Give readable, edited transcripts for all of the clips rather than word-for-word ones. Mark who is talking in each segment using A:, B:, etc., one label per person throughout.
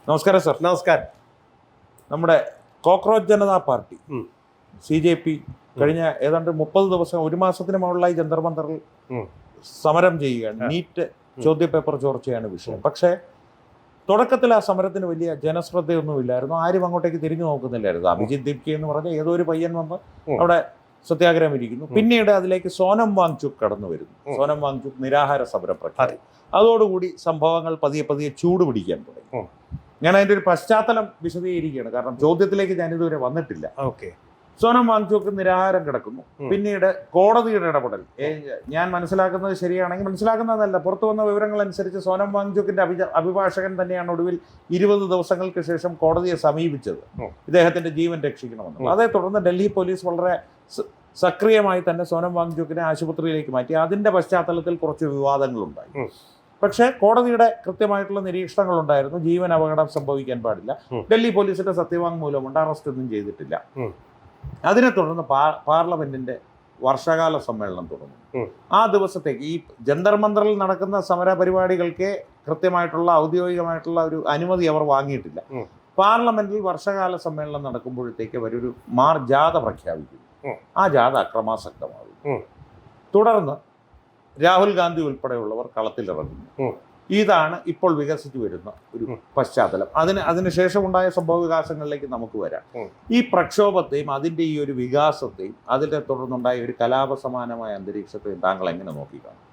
A: നമസ്കാരം സർ.
B: നമസ്കാരം.
A: നമ്മുടെ കോക്രോച്ച് ജനതാ പാർട്ടി CJP കഴിഞ്ഞ ഏതാണ്ട് 30 ദിവസം, ഒരു മാസത്തിന് മുകളിലായി ജന്തർ മന്ദറിൽ സമരം ചെയ്യുകയാണ്. നീറ്റ് ചോദ്യപേപ്പർ ചോർച്ചയാണ് വിഷയം. പക്ഷേ തുടക്കത്തിൽ ആ സമരത്തിന് വലിയ ജനശ്രദ്ധയൊന്നുമില്ലായിരുന്നു. ആരും അങ്ങോട്ടേക്ക് തിരിഞ്ഞു നോക്കുന്നില്ലായിരുന്നു. അഭിജിത് ദീപ്കെ എന്ന് പറഞ്ഞ ഏതോ ഒരു പയ്യൻ വന്ന് അവിടെ സത്യാഗ്രഹം ഇരിക്കുന്നു. പിന്നീട് അതിലേക്ക് സോനം വാങ്ചുക് കടന്നു വരുന്നു. സോനം വാങ്ചുക് നിരാഹാര സമരം പ്രഖ്യാപിച്ചു. അതോടുകൂടി സംഭവങ്ങൾ പതിയെ പതിയെ ചൂട് പിടിക്കാൻ തുടങ്ങി. ഞാൻ അതിൻ്റെ ഒരു പശ്ചാത്തലം വിശദീകരിക്കുകയാണ്, കാരണം ചോദ്യത്തിലേക്ക് ഞാനിതുവരെ വന്നിട്ടില്ല. സോനം വാങ്ചുക് നിരാഹാരം കിടക്കുന്നു. പിന്നീട് കോടതിയുടെ ഇടപെടൽ, ഞാൻ മനസ്സിലാക്കുന്നത് ശരിയാണെങ്കിൽ, മനസ്സിലാക്കുന്നതല്ല, പുറത്തു വന്ന വിവരങ്ങൾ അനുസരിച്ച് സോനം വാങ്ചുക്കിന്റെ അഭിഭാഷകൻ തന്നെയാണ് ഒടുവിൽ 20 ദിവസങ്ങൾക്ക് ശേഷം കോടതിയെ സമീപിച്ചത് ഇദ്ദേഹത്തിന്റെ ജീവൻ രക്ഷിക്കണമെന്ന്. അതേ തുടർന്ന് ഡൽഹി പോലീസ് വളരെ സക്രിയമായി തന്നെ സോനം വാങ്ചുക്കിനെ ആശുപത്രിയിലേക്ക് മാറ്റി. അതിന്റെ പശ്ചാത്തലത്തിൽ കുറച്ച് വിവാദങ്ങളുണ്ടായി. പക്ഷേ കോടതിയുടെ കൃത്യമായിട്ടുള്ള നിരീക്ഷണങ്ങളുണ്ടായിരുന്നു. ജീവൻ അപകടം സംഭവിക്കാൻ പാടില്ല. ഡൽഹി പോലീസിന്റെ സത്യവാങ്മൂലമുണ്ട്, അറസ്റ്റ് ഒന്നും ചെയ്തിട്ടില്ല. അതിനെ തുടർന്ന് പാർലമെന്റിന്റെ വർഷകാല സമ്മേളനം തുടങ്ങും. ആ ദിവസത്തേക്ക് ഈ ജന്തർ മന്ദറിൽ നടക്കുന്ന സമര പരിപാടികൾക്ക് കൃത്യമായിട്ടുള്ള ഔദ്യോഗികമായിട്ടുള്ള ഒരു അനുമതി അവർ വാങ്ങിയിട്ടില്ല. പാർലമെന്റിൽ വർഷകാല സമ്മേളനം നടക്കുമ്പോഴത്തേക്ക് അവരൊരു ജാഥ പ്രഖ്യാപിക്കുന്നു. ആ ജാഥ അക്രമാസക്തമാകും. തുടർന്ന് രാഹുൽ ഗാന്ധി ഉൾപ്പെടെയുള്ളവർ കളത്തിലിറങ്ങുന്നു. ഇതാണ് ഇപ്പോൾ വികസിച്ചു വരുന്ന ഒരു പശ്ചാത്തലം. അതിനുശേഷം ഉണ്ടായ സംഭവ വികാസങ്ങളിലേക്ക് നമുക്ക് വരാം. ഈ പ്രക്ഷോഭത്തെയും അതിൻ്റെ ഈ ഒരു വികാസത്തെയും അതിനെ തുടർന്നുണ്ടായ ഒരു കലാപസമാനമായ അന്തരീക്ഷത്തെയും താങ്കൾ എങ്ങനെ നോക്കിക്കാണും?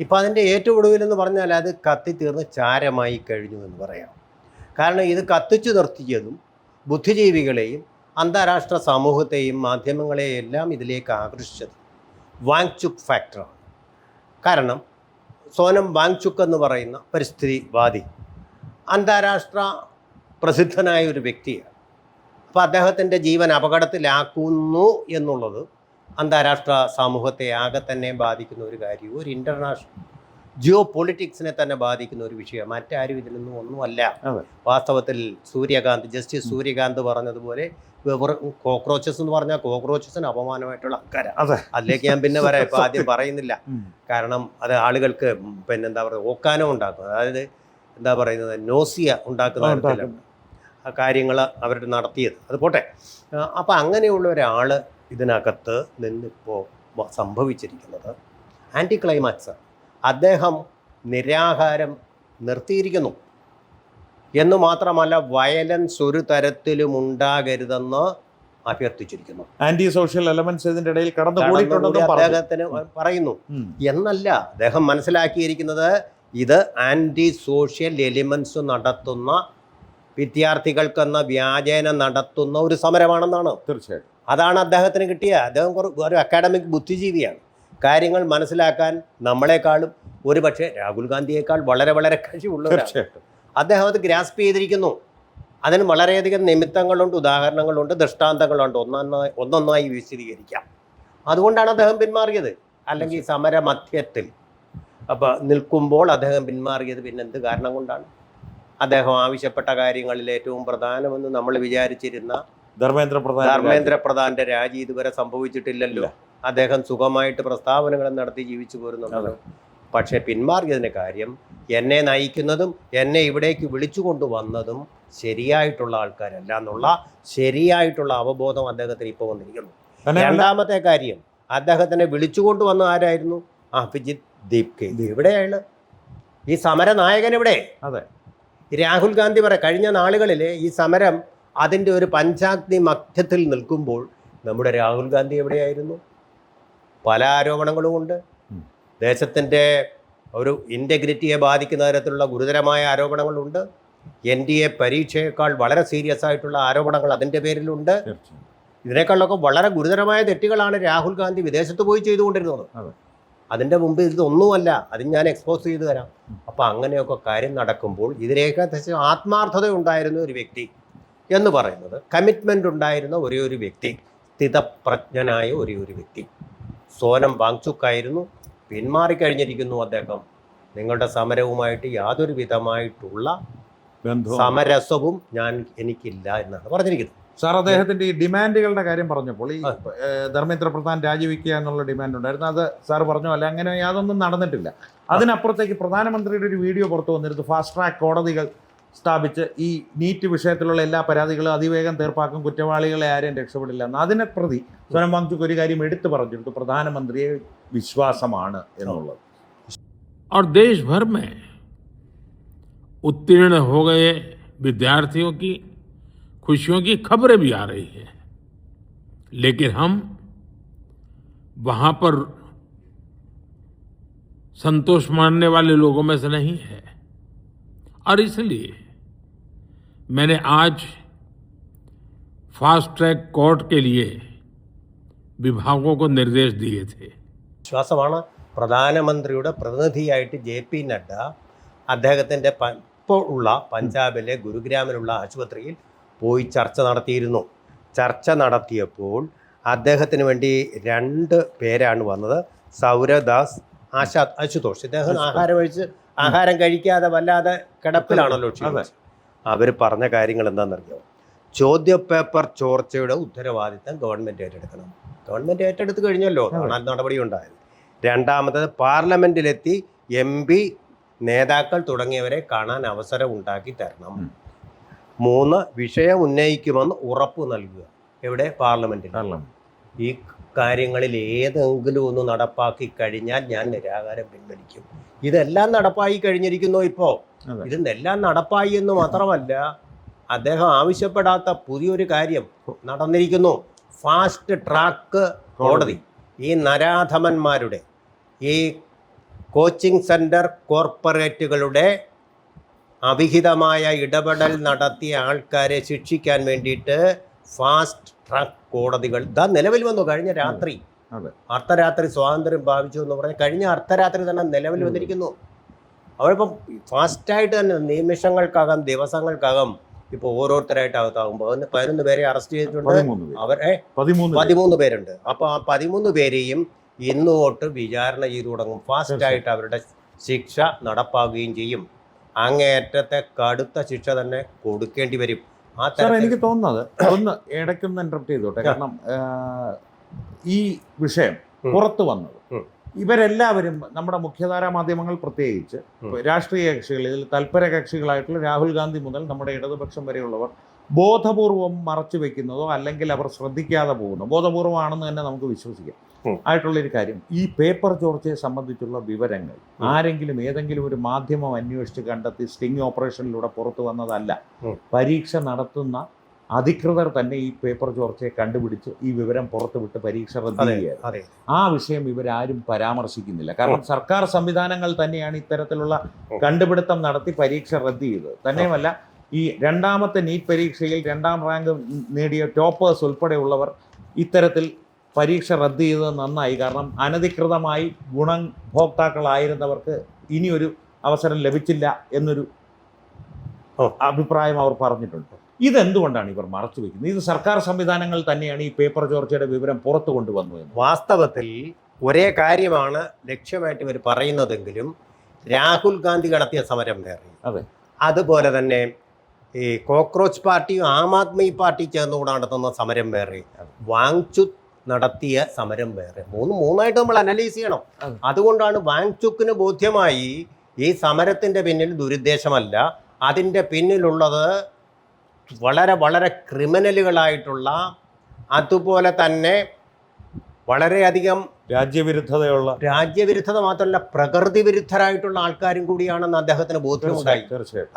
B: ഇപ്പം അതിൻ്റെ ഏറ്റവും ഒടുവിലെന്ന് പറഞ്ഞാൽ അത് കത്തിത്തീർന്ന് ചാരമായി കഴിഞ്ഞു എന്ന് പറയാം. കാരണം ഇത് കത്തിച്ചു നിർത്തിയതും ബുദ്ധിജീവികളെയും അന്താരാഷ്ട്ര സമൂഹത്തെയും മാധ്യമങ്ങളെയും എല്ലാം ഇതിലേക്ക് ആകർഷിച്ചത് വാങ്ചുക് ഫാക്ടറാണ്. കാരണം സോനം വാങ്ചുക് എന്ന് പറയുന്ന പരിസ്ഥിതിവാദി അന്താരാഷ്ട്ര പ്രസിദ്ധനായ ഒരു വ്യക്തിയാണ്. അപ്പോൾ അദ്ദേഹത്തിൻ്റെ ജീവൻ അപകടത്തിലാക്കുന്നു എന്നുള്ളത് അന്താരാഷ്ട്ര സമൂഹത്തെ ആകെ തന്നെ ബാധിക്കുന്ന ഒരു കാര്യവും ഒരു ഇൻ്റർനാഷണൽ ജിയോ പൊളിറ്റിക്സിനെ തന്നെ ബാധിക്കുന്ന ഒരു വിഷയം. മറ്റാരും ഇതിലൊന്നും ഒന്നുമല്ല. വാസ്തവത്തിൽ ജസ്റ്റിസ് സൂര്യകാന്ത് പറഞ്ഞതുപോലെ കോക്രോച്ചസ് എന്ന് പറഞ്ഞാൽ കോക്രോച്ചസിന് അപമാനമായിട്ടുള്ള ആൾക്കാരാണ്. അതിലേക്ക് ഞാൻ പിന്നെ പറയാം, ഇപ്പം ആദ്യം പറയുന്നില്ല. കാരണം അത് ആളുകൾക്ക് എന്താ പറയുക, ഓക്കാനം ഉണ്ടാക്കും. അതായത് എന്താ പറയുന്നത്, നോസിയ ഉണ്ടാക്കുന്ന തരത്തിലാണ് ആ കാര്യങ്ങൾ അവർ നടത്തിയത്. അത് പോട്ടെ. അപ്പം അങ്ങനെയുള്ള ഒരാൾ ഇതിനകത്ത് നിന്നിപ്പോൾ സംഭവിച്ചിരിക്കുന്നത് ആൻറ്റി ക്ലൈമാക്സ്. അദ്ദേഹം നിരാഹാരം നിർത്തിയിരിക്കുന്നു എന്ന് മാത്രമല്ല, വയലൻസ് ഒരു തരത്തിലും ഉണ്ടാകരുതെന്ന് അഭ്യർത്ഥിച്ചിരിക്കുന്നു.
A: ആന്റി സോഷ്യൽ എലമെന്റ്സ് ഇതിന്റെ ഇടയിൽ
B: അദ്ദേഹത്തിന് പറയുന്നു. എന്നല്ല, അദ്ദേഹം മനസ്സിലാക്കിയിരിക്കുന്നത് ഇത് ആന്റി സോഷ്യൽ എലിമെന്റ്സ് നടത്തുന്ന, വിദ്യാർത്ഥികൾക്കെന്ന വ്യാജേന നടത്തുന്ന ഒരു സമരമാണെന്നാണ്.
A: തീർച്ചയായിട്ടും
B: അതാണ് അദ്ദേഹത്തിന് കിട്ടിയ. അദ്ദേഹം ഒരു അക്കാഡമിക് ബുദ്ധിജീവിയാണ്. കാര്യങ്ങൾ മനസ്സിലാക്കാൻ നമ്മളെക്കാളും ഒരു പക്ഷേ രാഹുൽ ഗാന്ധിയേക്കാൾ വളരെ വളരെ കഴിവുള്ളവരാണ്. അദ്ദേഹം അത് ഗ്രാസ്പ് ചെയ്തിരിക്കുന്നു. അതിന് വളരെയധികം നിമിത്തങ്ങളുണ്ട്, ഉദാഹരണങ്ങളുണ്ട്, ദൃഷ്ടാന്തങ്ങളുണ്ട്. ഒന്നൊന്നായി വിശദീകരിക്കാം. അതുകൊണ്ടാണ് അദ്ദേഹം പിന്മാറിയത്. അല്ലെങ്കിൽ സമര മധ്യത്തിൽ നിൽക്കുമ്പോൾ അദ്ദേഹം പിന്മാറിയത് പിന്നെന്ത് കാരണം കൊണ്ടാണ്? അദ്ദേഹം ആവശ്യപ്പെട്ട കാര്യങ്ങളിൽ ഏറ്റവും പ്രധാനമെന്ന് നമ്മൾ വിചാരിച്ചിരുന്ന ധർമ്മേന്ദ്ര പ്രധാന്റെ രാജി ഇതുവരെ സംഭവിച്ചിട്ടില്ലല്ലോ. അദ്ദേഹം സുഖമായിട്ട് പ്രസ്താവനകൾ നടത്തി ജീവിച്ചു പോരുന്നുണ്ടല്ലോ. പക്ഷേ പിന്മാറിയതിൻ്റെ കാര്യം, എന്നെ നയിക്കുന്നതും എന്നെ ഇവിടേക്ക് വിളിച്ചു കൊണ്ടുവന്നതും ശരിയായിട്ടുള്ള ആൾക്കാരല്ല എന്നുള്ള ശരിയായിട്ടുള്ള അവബോധം അദ്ദേഹത്തിന് ഇപ്പോൾ വന്നിരിക്കുന്നു. രണ്ടാമത്തെ കാര്യം, അദ്ദേഹത്തിനെ വിളിച്ചുകൊണ്ടുവന്ന ആരായിരുന്നു? അഭിജിത് ദീപ്കെ. എവിടെയാണ് ഈ സമര നായകൻ? എവിടെ?
A: അതെ,
B: രാഹുൽ ഗാന്ധി കഴിഞ്ഞ നാളുകളിൽ ഈ സമരം അതിൻ്റെ ഒരു പഞ്ചാഗ്നി മധ്യത്തിൽ നിൽക്കുമ്പോൾ നമ്മുടെ രാഹുൽ ഗാന്ധി എവിടെയായിരുന്നു? പല ആരോപണങ്ങളുമുണ്ട്. ദേശത്തിൻ്റെ ഒരു ഇൻറ്റഗ്രിറ്റിയെ ബാധിക്കുന്ന തരത്തിലുള്ള ഗുരുതരമായ ആരോപണങ്ങളുണ്ട്. NDA പരീക്ഷയേക്കാൾ വളരെ സീരിയസ് ആയിട്ടുള്ള ആരോപണങ്ങൾ അതിൻ്റെ പേരിലുണ്ട്. ഇതിനേക്കാളൊക്കെ വളരെ ഗുരുതരമായ തെറ്റുകളാണ് രാഹുൽ ഗാന്ധി വിദേശത്ത് പോയി ചെയ്തുകൊണ്ടിരുന്നത്. അതിൻ്റെ മുമ്പ് ഇതൊന്നുമല്ല. അത് ഞാൻ എക്സ്പോസ് ചെയ്തു തരാം. അപ്പോൾ അങ്ങനെയൊക്കെ കാര്യം നടക്കുമ്പോൾ ഇതിലേക്ക് ആത്മാർത്ഥത ഉണ്ടായിരുന്ന ഒരു വ്യക്തി എന്ന് പറയുന്നത്, കമ്മിറ്റ്മെൻ്റ് ഉണ്ടായിരുന്ന ഒരേ ഒരു വ്യക്തി, സ്ഥിതപ്രജ്ഞനായ ഒരേ ഒരു വ്യക്തി സോനം വാങ്ചുക് ആയിരുന്നു. പിന്മാറിക്കഴിഞ്ഞിരിക്കുന്നു അദ്ദേഹം. നിങ്ങളുടെ സമരവുമായിട്ട് യാതൊരു വിധമായിട്ടുള്ള സമരസവും എനിക്കില്ല എന്നാണ് പറഞ്ഞിരിക്കുന്നത്.
A: സാർ, അദ്ദേഹത്തിന്റെ ഈ ഡിമാൻഡുകളുടെ കാര്യം പറഞ്ഞപ്പോൾ ഈ ധർമ്മേന്ദ്ര പ്രധാൻ രാജിവെക്കുക എന്നുള്ള ഡിമാൻഡ് ഉണ്ടായിരുന്നു. അത് സാർ പറഞ്ഞു അല്ല, അങ്ങനെ യാതൊന്നും നടന്നിട്ടില്ല. അതിനപ്പുറത്തേക്ക് പ്രധാനമന്ത്രിയുടെ ഒരു വീഡിയോ പുറത്തു വന്നിരുന്നു. ഫാസ്റ്റ് ട്രാക്ക് കോടതികൾ സ്ഥാപിച്ച് ഈ നീറ്റ് വിഷയത്തിലുള്ള എല്ലാ പരാതികളും അതിവേഗം തീർപ്പാക്കും, കുറ്റവാളികളെ ആരും രക്ഷപ്പെടില്ല എന്ന്. അതിനെ പ്രതി സോനം വാങ്ചുക് ഒരു കാര്യം എടുത്തു പറഞ്ഞിട്ട് പ്രധാനമന്ത്രിയെ വിശ്വാസമാണ് എന്നുള്ളത്.
C: और देश भर में उत्तीर्ण हो गए विद्यार्थियों की खुशियों की खबरें भी आ रही हैं, लेकिन हम वहां पर संतोष मानने वाले लोगों में से नहीं है। और इसलिए मैंने आज फास्ट ट्रैक कोर्ट के लिए विभागों को निर्देश दिए थे।
B: വിശ്വാസമാണ്. പ്രധാനമന്ത്രിയുടെ പ്രതിനിധിയായിട്ട് JP നഡ്ഡ അദ്ദേഹത്തിൻ്റെ ഇപ്പോൾ ഉള്ള പഞ്ചാബിലെ ഗുരുഗ്രാമിലുള്ള ആശുപത്രിയിൽ പോയി ചർച്ച നടത്തിയിരുന്നു. ചർച്ച നടത്തിയപ്പോൾ അദ്ദേഹത്തിന് വേണ്ടി 2 പേരാണ് വന്നത്. സൗരദാസ്, അശുതോഷ്. ഇദ്ദേഹം ആഹാരം കഴിക്കാതെ വല്ലാതെ കിടപ്പിലാണല്ലോ. അവർ പറഞ്ഞ കാര്യങ്ങൾ എന്താണെന്നറിയാമോ? ചോദ്യപേപ്പർ ചോർച്ചയുടെ ഉത്തരവാദിത്തം ഗവൺമെൻറ് ഏറ്റെടുക്കണം. ഗവൺമെൻറ് ഏറ്റെടുത്ത് കഴിഞ്ഞല്ലോ, നടപടി ഉണ്ടായത്. രണ്ടാമത്തത് പാർലമെൻറ്റിലെത്തി MP നേതാക്കൾ തുടങ്ങിയവരെ കാണാൻ അവസരം ഉണ്ടാക്കി തരണം. 3 വിഷയം ഉന്നയിക്കുമെന്ന് ഉറപ്പ് നൽകുക. എവിടെ? പാർലമെൻറ്റിൽ. ഈ കാര്യങ്ങളിൽ ഏതെങ്കിലും ഒന്ന് നടപ്പാക്കി കഴിഞ്ഞാൽ ഞാൻ നിരാകാരം പിൻവലിക്കും. ഇതെല്ലാം നടപ്പായി കഴിഞ്ഞിരിക്കുന്നു. ഇപ്പോൾ ഇതെല്ലാം നടപ്പായി എന്ന് മാത്രമല്ല, അദ്ദേഹം ആവശ്യപ്പെടാത്ത പുതിയൊരു കാര്യം നടന്നിരിക്കുന്നു. ഫാസ്റ്റ് ട്രാക്ക് കോടതി. ഈ നരാധമന്മാരുടെ, ഈ കോച്ചിങ് സെൻറ്റർ കോർപ്പറേറ്റുകളുടെ അവിഹിതമായ ഇടപെടൽ നടത്തിയ ആൾക്കാരെ ശിക്ഷിക്കാൻ വേണ്ടിയിട്ട് ഫാസ്റ്റ് ട്രാക്ക് കോടതികൾ നിലവിൽ വന്നു. കഴിഞ്ഞ രാത്രി, അർദ്ധരാത്രി സ്വാതന്ത്ര്യം ഭാവിച്ചു എന്ന് പറഞ്ഞാൽ കഴിഞ്ഞ അർദ്ധരാത്രി തന്നെ നിലവിൽ വന്നിരിക്കുന്നു. അവരിപ്പം ഫാസ്റ്റായിട്ട് തന്നെ നിമിഷങ്ങൾക്കകം, ദിവസങ്ങൾക്കകം ഇപ്പോൾ ഓരോരുത്തരായിട്ട് അകത്താകുമ്പോൾ 11 പേരെ അറസ്റ്റ് ചെയ്തിട്ടുണ്ട്. അവരെ 13 പേരുണ്ട്. അപ്പോൾ ആ 13 പേരെയും ഇന്ന് തൊട്ട് വിചാരണ ചെയ്തു തുടങ്ങും. ഫാസ്റ്റായിട്ട് അവരുടെ ശിക്ഷ നടപ്പാക്കുകയും ചെയ്യും. അങ്ങേയറ്റത്തെ കടുത്ത ശിക്ഷ തന്നെ കൊടുക്കേണ്ടി വരും.
A: എനിക്ക് തോന്നുന്നത്, ഒന്ന് ഇടയ്ക്കൊന്ന് ഇന്ററപ്റ്റ് ചെയ്തോട്ടെ, കാരണം ഈ വിഷയം പുറത്തു വന്നത് ഇവരെല്ലാവരും നമ്മുടെ മുഖ്യധാരാ മാധ്യമങ്ങൾ, പ്രത്യേകിച്ച് രാഷ്ട്രീയ കക്ഷികളിൽ തൽപര കക്ഷികളായിട്ടുള്ള രാഹുൽ ഗാന്ധി മുതൽ നമ്മുടെ ഇടതുപക്ഷം വരെയുള്ളവർ ബോധപൂർവം മറച്ചു വെക്കുന്നതോ അല്ലെങ്കിൽ അവർ ശ്രദ്ധിക്കാതെ പോകുന്നു, ബോധപൂർവമാണെന്ന് തന്നെ നമുക്ക് വിശ്വസിക്കാം ആയിട്ടുള്ളൊരു കാര്യം, ഈ പേപ്പർ ചോർച്ചയെ സംബന്ധിച്ചുള്ള വിവരങ്ങൾ ആരെങ്കിലും ഏതെങ്കിലും ഒരു മാധ്യമം അന്വേഷിച്ച് കണ്ടെത്തി സ്റ്റിംഗ് ഓപ്പറേഷനിലൂടെ പുറത്തു വന്നതല്ല. പരീക്ഷ നടത്തുന്ന അധികൃതർ തന്നെ ഈ പേപ്പർ ചോർച്ചയെ കണ്ടുപിടിച്ച് ഈ വിവരം പുറത്തുവിട്ട് പരീക്ഷ റദ്ദ് ചെയ്യുക. ആ വിഷയം ഇവരാരും പരാമർശിക്കുന്നില്ല. കാരണം സർക്കാർ സംവിധാനങ്ങൾ തന്നെയാണ് ഇത്തരത്തിലുള്ള കണ്ടുപിടുത്തം നടത്തി പരീക്ഷ റദ്ദ് ചെയ്തത്. തന്നെയുമല്ല, ഈ രണ്ടാമത്തെ നീറ്റ് പരീക്ഷയിൽ 2ാം റാങ്ക് നേടിയ ടോപ്പേഴ്സ് ഉൾപ്പെടെയുള്ളവർ ഇത്തരത്തിൽ പരീക്ഷ റദ്ദ് ചെയ്തത് നന്നായി. കാരണം അനധികൃതമായി ഗുണഭോക്താക്കളായിരുന്നവർക്ക് ഇനിയൊരു അവസരം ലഭിച്ചില്ല എന്നൊരു അഭിപ്രായം അവർ പറഞ്ഞിട്ടുണ്ട്. ഇതെന്തുകൊണ്ടാണ് ഇവർ മറച്ചു വയ്ക്കുന്നത്? ഇത് സർക്കാർ സംവിധാനങ്ങൾ തന്നെയാണ് ഈ പേപ്പർ ചോർച്ചയുടെ വിവരം പുറത്തു കൊണ്ടുവന്നു എന്ന്.
B: വാസ്തവത്തിൽ ഒരേ കാര്യമാണ് ലക്ഷ്യമായിട്ട് ഇവർ പറയുന്നതെങ്കിലും രാഹുൽ ഗാന്ധി നടത്തിയ സമരം വേറെ.
A: അതെ,
B: അതുപോലെ തന്നെ ഈ കോക്രോച്ച് പാർട്ടിയും ആം ആദ്മി പാർട്ടി ചേർന്നുകൂടെ നടത്തുന്ന സമരം വേറെ, വാങ്ചുക് നടത്തിയ സമരം വേറെ. മൂന്നായിട്ട് നമ്മൾ അനലൈസ് ചെയ്യണം. അതുകൊണ്ടാണ് വാങ്ചുക്കിന് ബോധ്യമായി ഈ സമരത്തിൻ്റെ പിന്നിൽ ദുരുദ്ദേശമല്ല, അതിൻ്റെ പിന്നിലുള്ളത് വളരെ വളരെ ക്രിമിനലുകളായിട്ടുള്ള, അതുപോലെ തന്നെ വളരെയധികം രാജ്യവിരുദ്ധത മാത്രമല്ല പ്രകൃതി വിരുദ്ധരായിട്ടുള്ള ആൾക്കാരും കൂടിയാണെന്ന് അദ്ദേഹത്തിന് ബോധ്യമുണ്ടായി.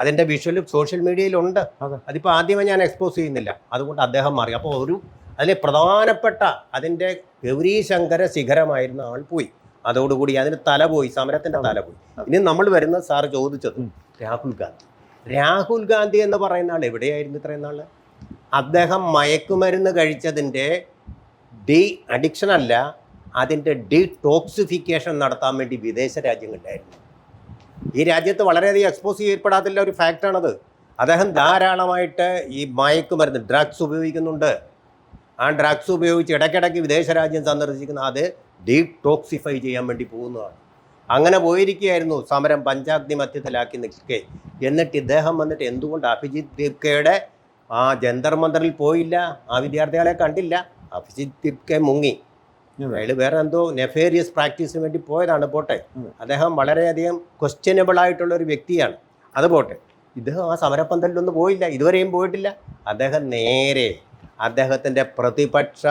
B: അതിൻ്റെ വിഷ്വലും സോഷ്യൽ മീഡിയയിലുണ്ട്. അതിപ്പോൾ ആദ്യമേ ഞാൻ എക്സ്പോസ് ചെയ്യുന്നില്ല, അതുകൊണ്ട് അദ്ദേഹം മാറി. അപ്പോൾ അതിലെ പ്രധാനപ്പെട്ട അതിൻ്റെ ഗൗരീശങ്കര ശിഖരമായിരുന്ന ആൾ പോയി. അതോടുകൂടി അതിന് തല പോയി, സമരത്തിൻ്റെ തല പോയി. ഇനി നമ്മൾ വരുന്ന സാറ് ചോദിച്ചത് രാഹുൽ ഗാന്ധി എന്ന് പറയുന്ന ആൾ എവിടെയായിരുന്നു ഇത്രയും നാൾ? അദ്ദേഹം മയക്കുമരുന്ന് കഴിച്ചതിൻ്റെ അഡിക്ഷൻ അല്ല, അതിൻ്റെ ഡീടോക്സിഫിക്കേഷൻ നടത്താൻ വേണ്ടി വിദേശ രാജ്യങ്ങളിലായിരുന്നു. ഈ രാജ്യത്ത് വളരെയധികം എക്സ്പോസ് ചെയ്യപ്പെടാത്തുള്ള ഒരു ഫാക്റ്റാണത്. അദ്ദേഹം ധാരാളമായിട്ട് ഈ മയക്കുമരുന്ന് ഡ്രഗ്സ് ഉപയോഗിക്കുന്നുണ്ട്. ആ ഡ്രഗ്സ് ഉപയോഗിച്ച് ഇടയ്ക്കിടയ്ക്ക് വിദേശ രാജ്യം സന്ദർശിക്കുന്ന അത് ഡീടോക്സിഫൈ ചെയ്യാൻ വേണ്ടി പോകുന്നതാണ്. അങ്ങനെ പോയിരിക്കുകയായിരുന്നു സമരം പഞ്ചാഗ്നി മധ്യത്തിലാക്കി നിൽക്കെ. എന്നിട്ട് ഇദ്ദേഹം വന്നിട്ട് എന്തുകൊണ്ട് അഭിജിത്ത് ദീപ്കയുടെ ആ ജന്തർ മന്ദറിൽ പോയില്ല? ആ വിദ്യാർത്ഥികളെ കണ്ടില്ല. അഭിജിത്ത് ദീപ്കെ മുങ്ങി. അയാൾ വേറെ എന്തോ നെഫേറിയസ് പ്രാക്ടീസിന് വേണ്ടി പോയതാണ്. പോട്ടെ, അദ്ദേഹം വളരെയധികം ക്വസ്റ്റ്യനബിൾ ആയിട്ടുള്ള ഒരു വ്യക്തിയാണ്. അത് പോട്ടെ. ഇദ്ദേഹം ആ സമരപ്പന്തലിലൊന്നും പോയില്ല, ഇതുവരെയും പോയിട്ടില്ല. അദ്ദേഹം നേരെ അദ്ദേഹത്തിൻ്റെ പ്രതിപക്ഷ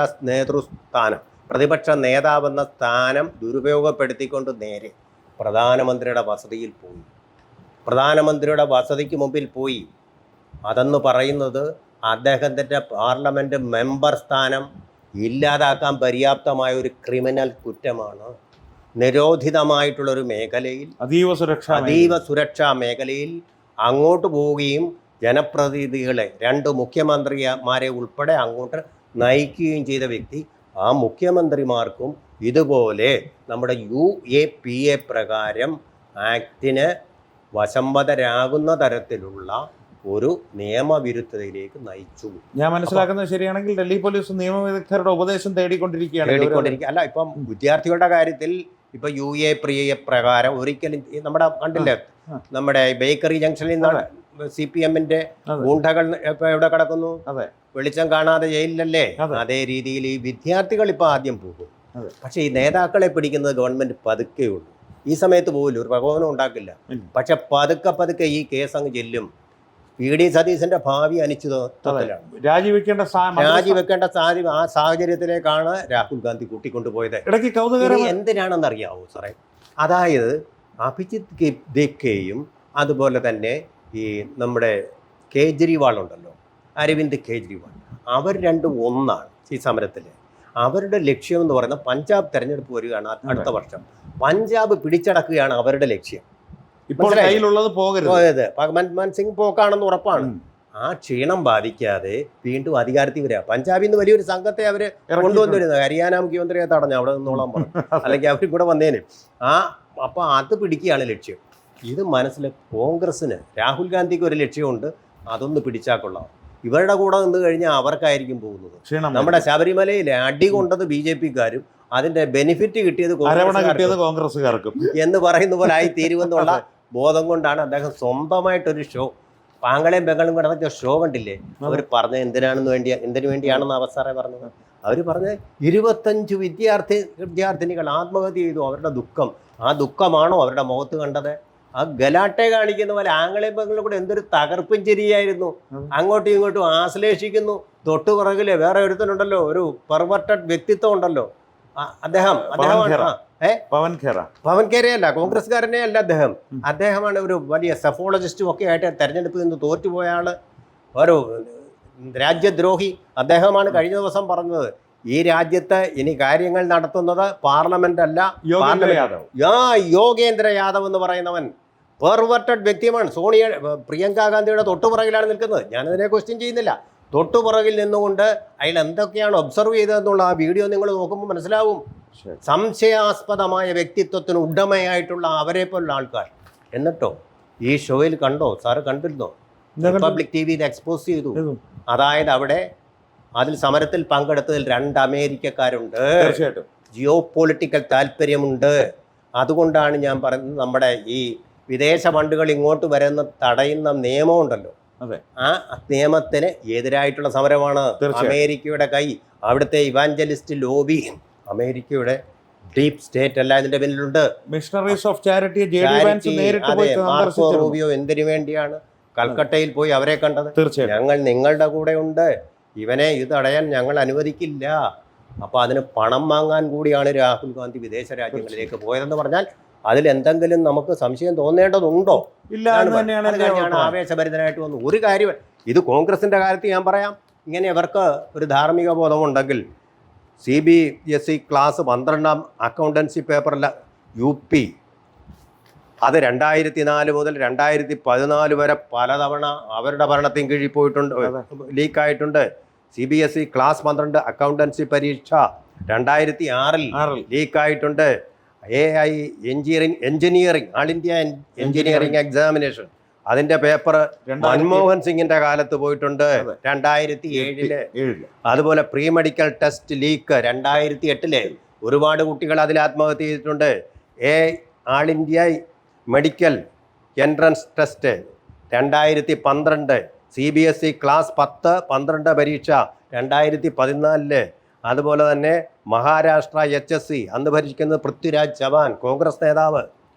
B: നേതാവെന്ന സ്ഥാനം ദുരുപയോഗപ്പെടുത്തിക്കൊണ്ട് നേരെ പ്രധാനമന്ത്രിയുടെ വസതിയിൽ പോയി. പ്രധാനമന്ത്രിയുടെ വസതിക്ക് മുമ്പിൽ പോയി. അതെന്ന് പറയുന്നത് അദ്ദേഹത്തിൻ്റെ പാർലമെൻറ്റ് മെമ്പർ സ്ഥാനം ഇല്ലാതാക്കാൻ പര്യാപ്തമായ ഒരു ക്രിമിനൽ കുറ്റമാണ്. നിരോധിതമായിട്ടുള്ളൊരു മേഖലയിൽ, അതീവ സുരക്ഷാ മേഖലയിൽ അങ്ങോട്ട് പോവുകയും ജനപ്രതിനിധികളെ, 2 മുഖ്യമന്ത്രിമാരെ ഉൾപ്പെടെ അങ്ങോട്ട് നയിക്കുകയും ചെയ്ത വ്യക്തി. ആ മുഖ്യമന്ത്രിമാർക്കും ഇതുപോലെ നമ്മുടെ UAPA പ്രകാരം ആക്ടിന് വശംവദരാകുന്ന തരത്തിലുള്ള ഒരു നിയമവിരുദ്ധതയിലേക്ക് നയിച്ചു.
A: ഞാൻ മനസ്സിലാക്കുന്നത് ശരിയാണെങ്കിൽ ഡൽഹി പോലീസ് നിയമവിദഗ്ധരുടെ ഉപദേശം തേടിക്കൊണ്ടിരിക്കുകയാണ്.
B: അല്ല, ഇപ്പം വിദ്യാർത്ഥികളുടെ കാര്യത്തിൽ ഇപ്പൊ UAPA പ്രകാരം ഒരിക്കലും നമ്മുടെ കണ്ടില്ലേ, നമ്മുടെ ബേക്കറി ജംഗ്ഷനിൽ നിന്നാണ് CPM-ന്റെ ഗൂണ്ടകൾ ഇപ്പൊ എവിടെ കിടക്കുന്നു, വെളിച്ചം കാണാതെ ജയിലിലല്ലേ. അതേ രീതിയിൽ ഈ വിദ്യാർത്ഥികൾ ഇപ്പൊ ആദ്യം പോകും. പക്ഷെ ഈ നേതാക്കളെ പിടിക്കുന്നത് ഗവൺമെന്റ് പതുക്കെ ഉള്ളൂ. ഈ സമയത്ത് പോകില്ല, ഒരു പ്രകോപനം ഉണ്ടാക്കില്ല. പക്ഷെ പതുക്കെ ഈ കേസ് അങ്ങ് ചെല്ലും. PD സതീശന്റെ ഭാവി അനിശ്ചിതത്വത്തിലാണ്.
A: രാജിവെക്കേണ്ട
B: ആ സാഹചര്യത്തിലേക്കാണ് രാഹുൽ ഗാന്ധി കൂട്ടിക്കൊണ്ടുപോയത്. എന്തിനാണെന്ന് അറിയാവോ സാറേ? അതായത് അഭിജിത്ത് ദേക്കെയും അതുപോലെ തന്നെ ഈ നമ്മുടെ കേജ്രിവാൾ ഉണ്ടല്ലോ, അരവിന്ദ് കേജ്രിവാൾ, അവർ രണ്ടും ഒന്നാണ് ഈ സമരത്തിൽ. അവരുടെ ലക്ഷ്യം എന്ന് പറയുന്നത് പഞ്ചാബ് തെരഞ്ഞെടുപ്പ് വരികയാണ് അടുത്ത വർഷം. പഞ്ചാബ് പിടിച്ചടക്കുകയാണ് അവരുടെ ലക്ഷ്യം. ഭഗവന്ത് സിംഗ് പോക്കാണെന്ന് ഉറപ്പാണ്. ആ ക്ഷീണം ബാധിക്കാതെ വീണ്ടും അധികാരത്തിൽ വരിക. പഞ്ചാബിൽ നിന്ന് വലിയൊരു സംഘത്തെ അവര് കൊണ്ടുവന്നിരുന്നത്. ഹരിയാന മുഖ്യമന്ത്രിയെ തടഞ്ഞു, അവിടെ നിന്നോളാൻ പറഞ്ഞു, അല്ലെങ്കിൽ അവർ കൂടെ വന്നേന്. അപ്പൊ അത് പിടിക്കുകയാണ് ലക്ഷ്യം. ഇത് മനസ്സിൽ കോൺഗ്രസിന്, രാഹുൽ ഗാന്ധിക്ക് ഒരു ലക്ഷ്യമുണ്ട്, അതൊന്ന് പിടിച്ചാൽ കൊള്ളാം. ഇവരുടെ കൂടെ നിന്ന് കഴിഞ്ഞാൽ അവർക്കായിരിക്കും പോകുന്നത്. നമ്മുടെ ശബരിമലയിലെ അടി കൊണ്ടത് BJP-ക്കാരും അതിന്റെ ബെനിഫിറ്റ് കിട്ടിയത്
A: കോൺഗ്രസ്സുകാർക്കും
B: എന്ന് പറയുന്ന പോലെ ആയി തീരുമെന്നുള്ള ബോധം കൊണ്ടാണ് അദ്ദേഹം സ്വന്തമായിട്ടൊരു ഷോ, പാങ്ങളെയും ബംഗളും കിടന്ന ഷോ കണ്ടില്ലേ, അവർ പറഞ്ഞത് എന്തിനു വേണ്ടിയാണെന്ന് അവസാനം പറഞ്ഞത്. അവർ പറഞ്ഞ് 25 വിദ്യാർത്ഥിനികൾ ആത്മഹത്യ ചെയ്തു. അവരുടെ ദുഃഖം, ആ ദുഃഖമാണോ അവരുടെ മുഖത്ത് കണ്ടത്? ആ ഗലാട്ടെ കാണിക്കുന്ന പോലെ ആംഗളയും ബംഗളും കൂടെ എന്തൊരു തകർപ്പും ചിരിയായിരുന്നു. അങ്ങോട്ടും ഇങ്ങോട്ടും ആശ്ലേഷിക്കുന്നു. തൊട്ടുപുറകിലെ വേറെ ഒരുത്തനുണ്ടല്ലോ, ഒരു പെർവർട്ടഡ് വ്യക്തിത്വം ഉണ്ടല്ലോ, പവൻ ഖേരയല്ല, കോൺഗ്രസ്സുകാരനെ അല്ല അദ്ദേഹം. അദ്ദേഹമാണ് ഒരു വലിയ സെഫോളജിസ്റ്റും ഒക്കെ ആയിട്ട് തെരഞ്ഞെടുപ്പിൽ നിന്ന് തോറ്റുപോയ ആള്, ഒരു രാജ്യദ്രോഹി. അദ്ദേഹമാണ് കഴിഞ്ഞ ദിവസം പറഞ്ഞത്, ഈ രാജ്യത്ത് ഇനി കാര്യങ്ങൾ നടത്തുന്നത് പാർലമെന്റ് അല്ല, യോഗേന്ദ്ര യാദവ് എന്ന് പറയുന്നവൻ പെർവർട്ടഡ് വ്യക്തിയാണ്. പ്രിയങ്ക ഗാന്ധിയുടെ തൊട്ടുപുറകിലാണ് നിൽക്കുന്നത്. ഞാനതിനെ ക്വസ്റ്റ്യൻ ചെയ്യുന്നില്ല. തൊട്ടുപുറകിൽ നിന്നുകൊണ്ട് അയാൾ എന്തൊക്കെയാണ് ഒബ്സർവ് ചെയ്തതെന്നുള്ള ആ വീഡിയോ നിങ്ങൾ നോക്കുമ്പോൾ മനസ്സിലാവും. സംശയാസ്പദമായ വ്യക്തിത്വത്തിന് ഉടമയായിട്ടുള്ള അവരെ പോലുള്ള ആൾക്കാർ. എന്നിട്ടോ ഈ ഷോയിൽ കണ്ടോ സാറ്? കണ്ടിരുന്നോ? റിപ്പബ്ലിക് TV ഇത് എക്സ്പോസ് ചെയ്തു. അതായത് അവിടെ അതിൽ സമരത്തിൽ പങ്കെടുത്തതിൽ 2 അമേരിക്കക്കാരുണ്ട്. ജിയോ പൊളിറ്റിക്കൽ താല്പര്യമുണ്ട്. അതുകൊണ്ടാണ് ഞാൻ പറയുന്നത്, നമ്മുടെ ഈ വിദേശ ഫണ്ടുകൾ ഇങ്ങോട്ട് വരുന്ന തടയുന്ന നിയമമുണ്ടല്ലോ, ആ നിയമത്തിന് എതിരായിട്ടുള്ള സമരമാണ്. അമേരിക്കയുടെ കൈ, അവിടുത്തെ ഇവാഞ്ചലിസ്റ്റ് ലോബി, അമേരിക്കയുടെ ഡീപ് സ്റ്റേറ്റ് എല്ലാം ഇതിന്റെ പിന്നിലുണ്ട്.
A: Missionaries of charity
B: Marco Rubio എന്തിനു വേണ്ടിയാണ് കൽക്കട്ടയിൽ പോയി അവരെ കണ്ടത്? ഞങ്ങൾ നിങ്ങളുടെ കൂടെ ഉണ്ട്, ഇവനെ ഇത് തടയാൻ ഞങ്ങൾ അനുവദിക്കില്ല. അപ്പോൾ അതിന് പണം വാങ്ങാൻ കൂടിയാണ് രാഹുൽ ഗാന്ധി വിദേശ രാജ്യങ്ങളിലേക്ക് പോയതെന്ന് പറഞ്ഞാൽ അതിലെന്തെങ്കിലും നമുക്ക് സംശയം തോന്നേണ്ടതുണ്ടോ?
A: ഇല്ല.
B: ആവേശഭരിതനായിട്ട് വന്നു. ഒരു കാര്യം, ഇത് കോൺഗ്രസിന്റെ കാര്യത്തിൽ ഞാൻ പറയാം, ഇങ്ങനെ ഇവർക്ക് ഒരു ധാർമ്മിക ബോധമുണ്ടെങ്കിൽ CBSE ക്ലാസ് 12 അക്കൗണ്ടൻസി പേപ്പറില്ല UP, അത് 2004 മുതൽ 2014 വരെ പലതവണ അവരുടെ ഭരണത്തിന് കീഴിൽ പോയിട്ടുണ്ട്, ലീക്കായിട്ടുണ്ട്. CBSE ക്ലാസ് 12 അക്കൗണ്ടൻസി പരീക്ഷ 2006 ലീക്കായിട്ടുണ്ട്. AI എഞ്ചിനീയറിംഗ്, ആൾ ഇന്ത്യ എഞ്ചിനീയറിംഗ് എക്സാമിനേഷൻ, അതിന്റെ പേപ്പർ മൻമോഹൻ സിംഗിന്റെ കാലത്ത് പോയിട്ടുണ്ട് 2007. അതുപോലെ പ്രീ മെഡിക്കൽ ടെസ്റ്റ് ലീക്ക് 2008. ഒരുപാട് കുട്ടികൾ അതിൽ ആത്മഹത്യ ചെയ്തിട്ടുണ്ട്. All India medical entrance test 2012. CBSE class 10-12 പരീക്ഷ 2014. അതുപോലെ തന്നെ മഹാരാഷ്ട്ര HSC, അന്ന് ഭരിക്കുന്നത് പൃഥ്വിരാജ് ചവാൻ, കോൺഗ്രസ് നേതാവ്,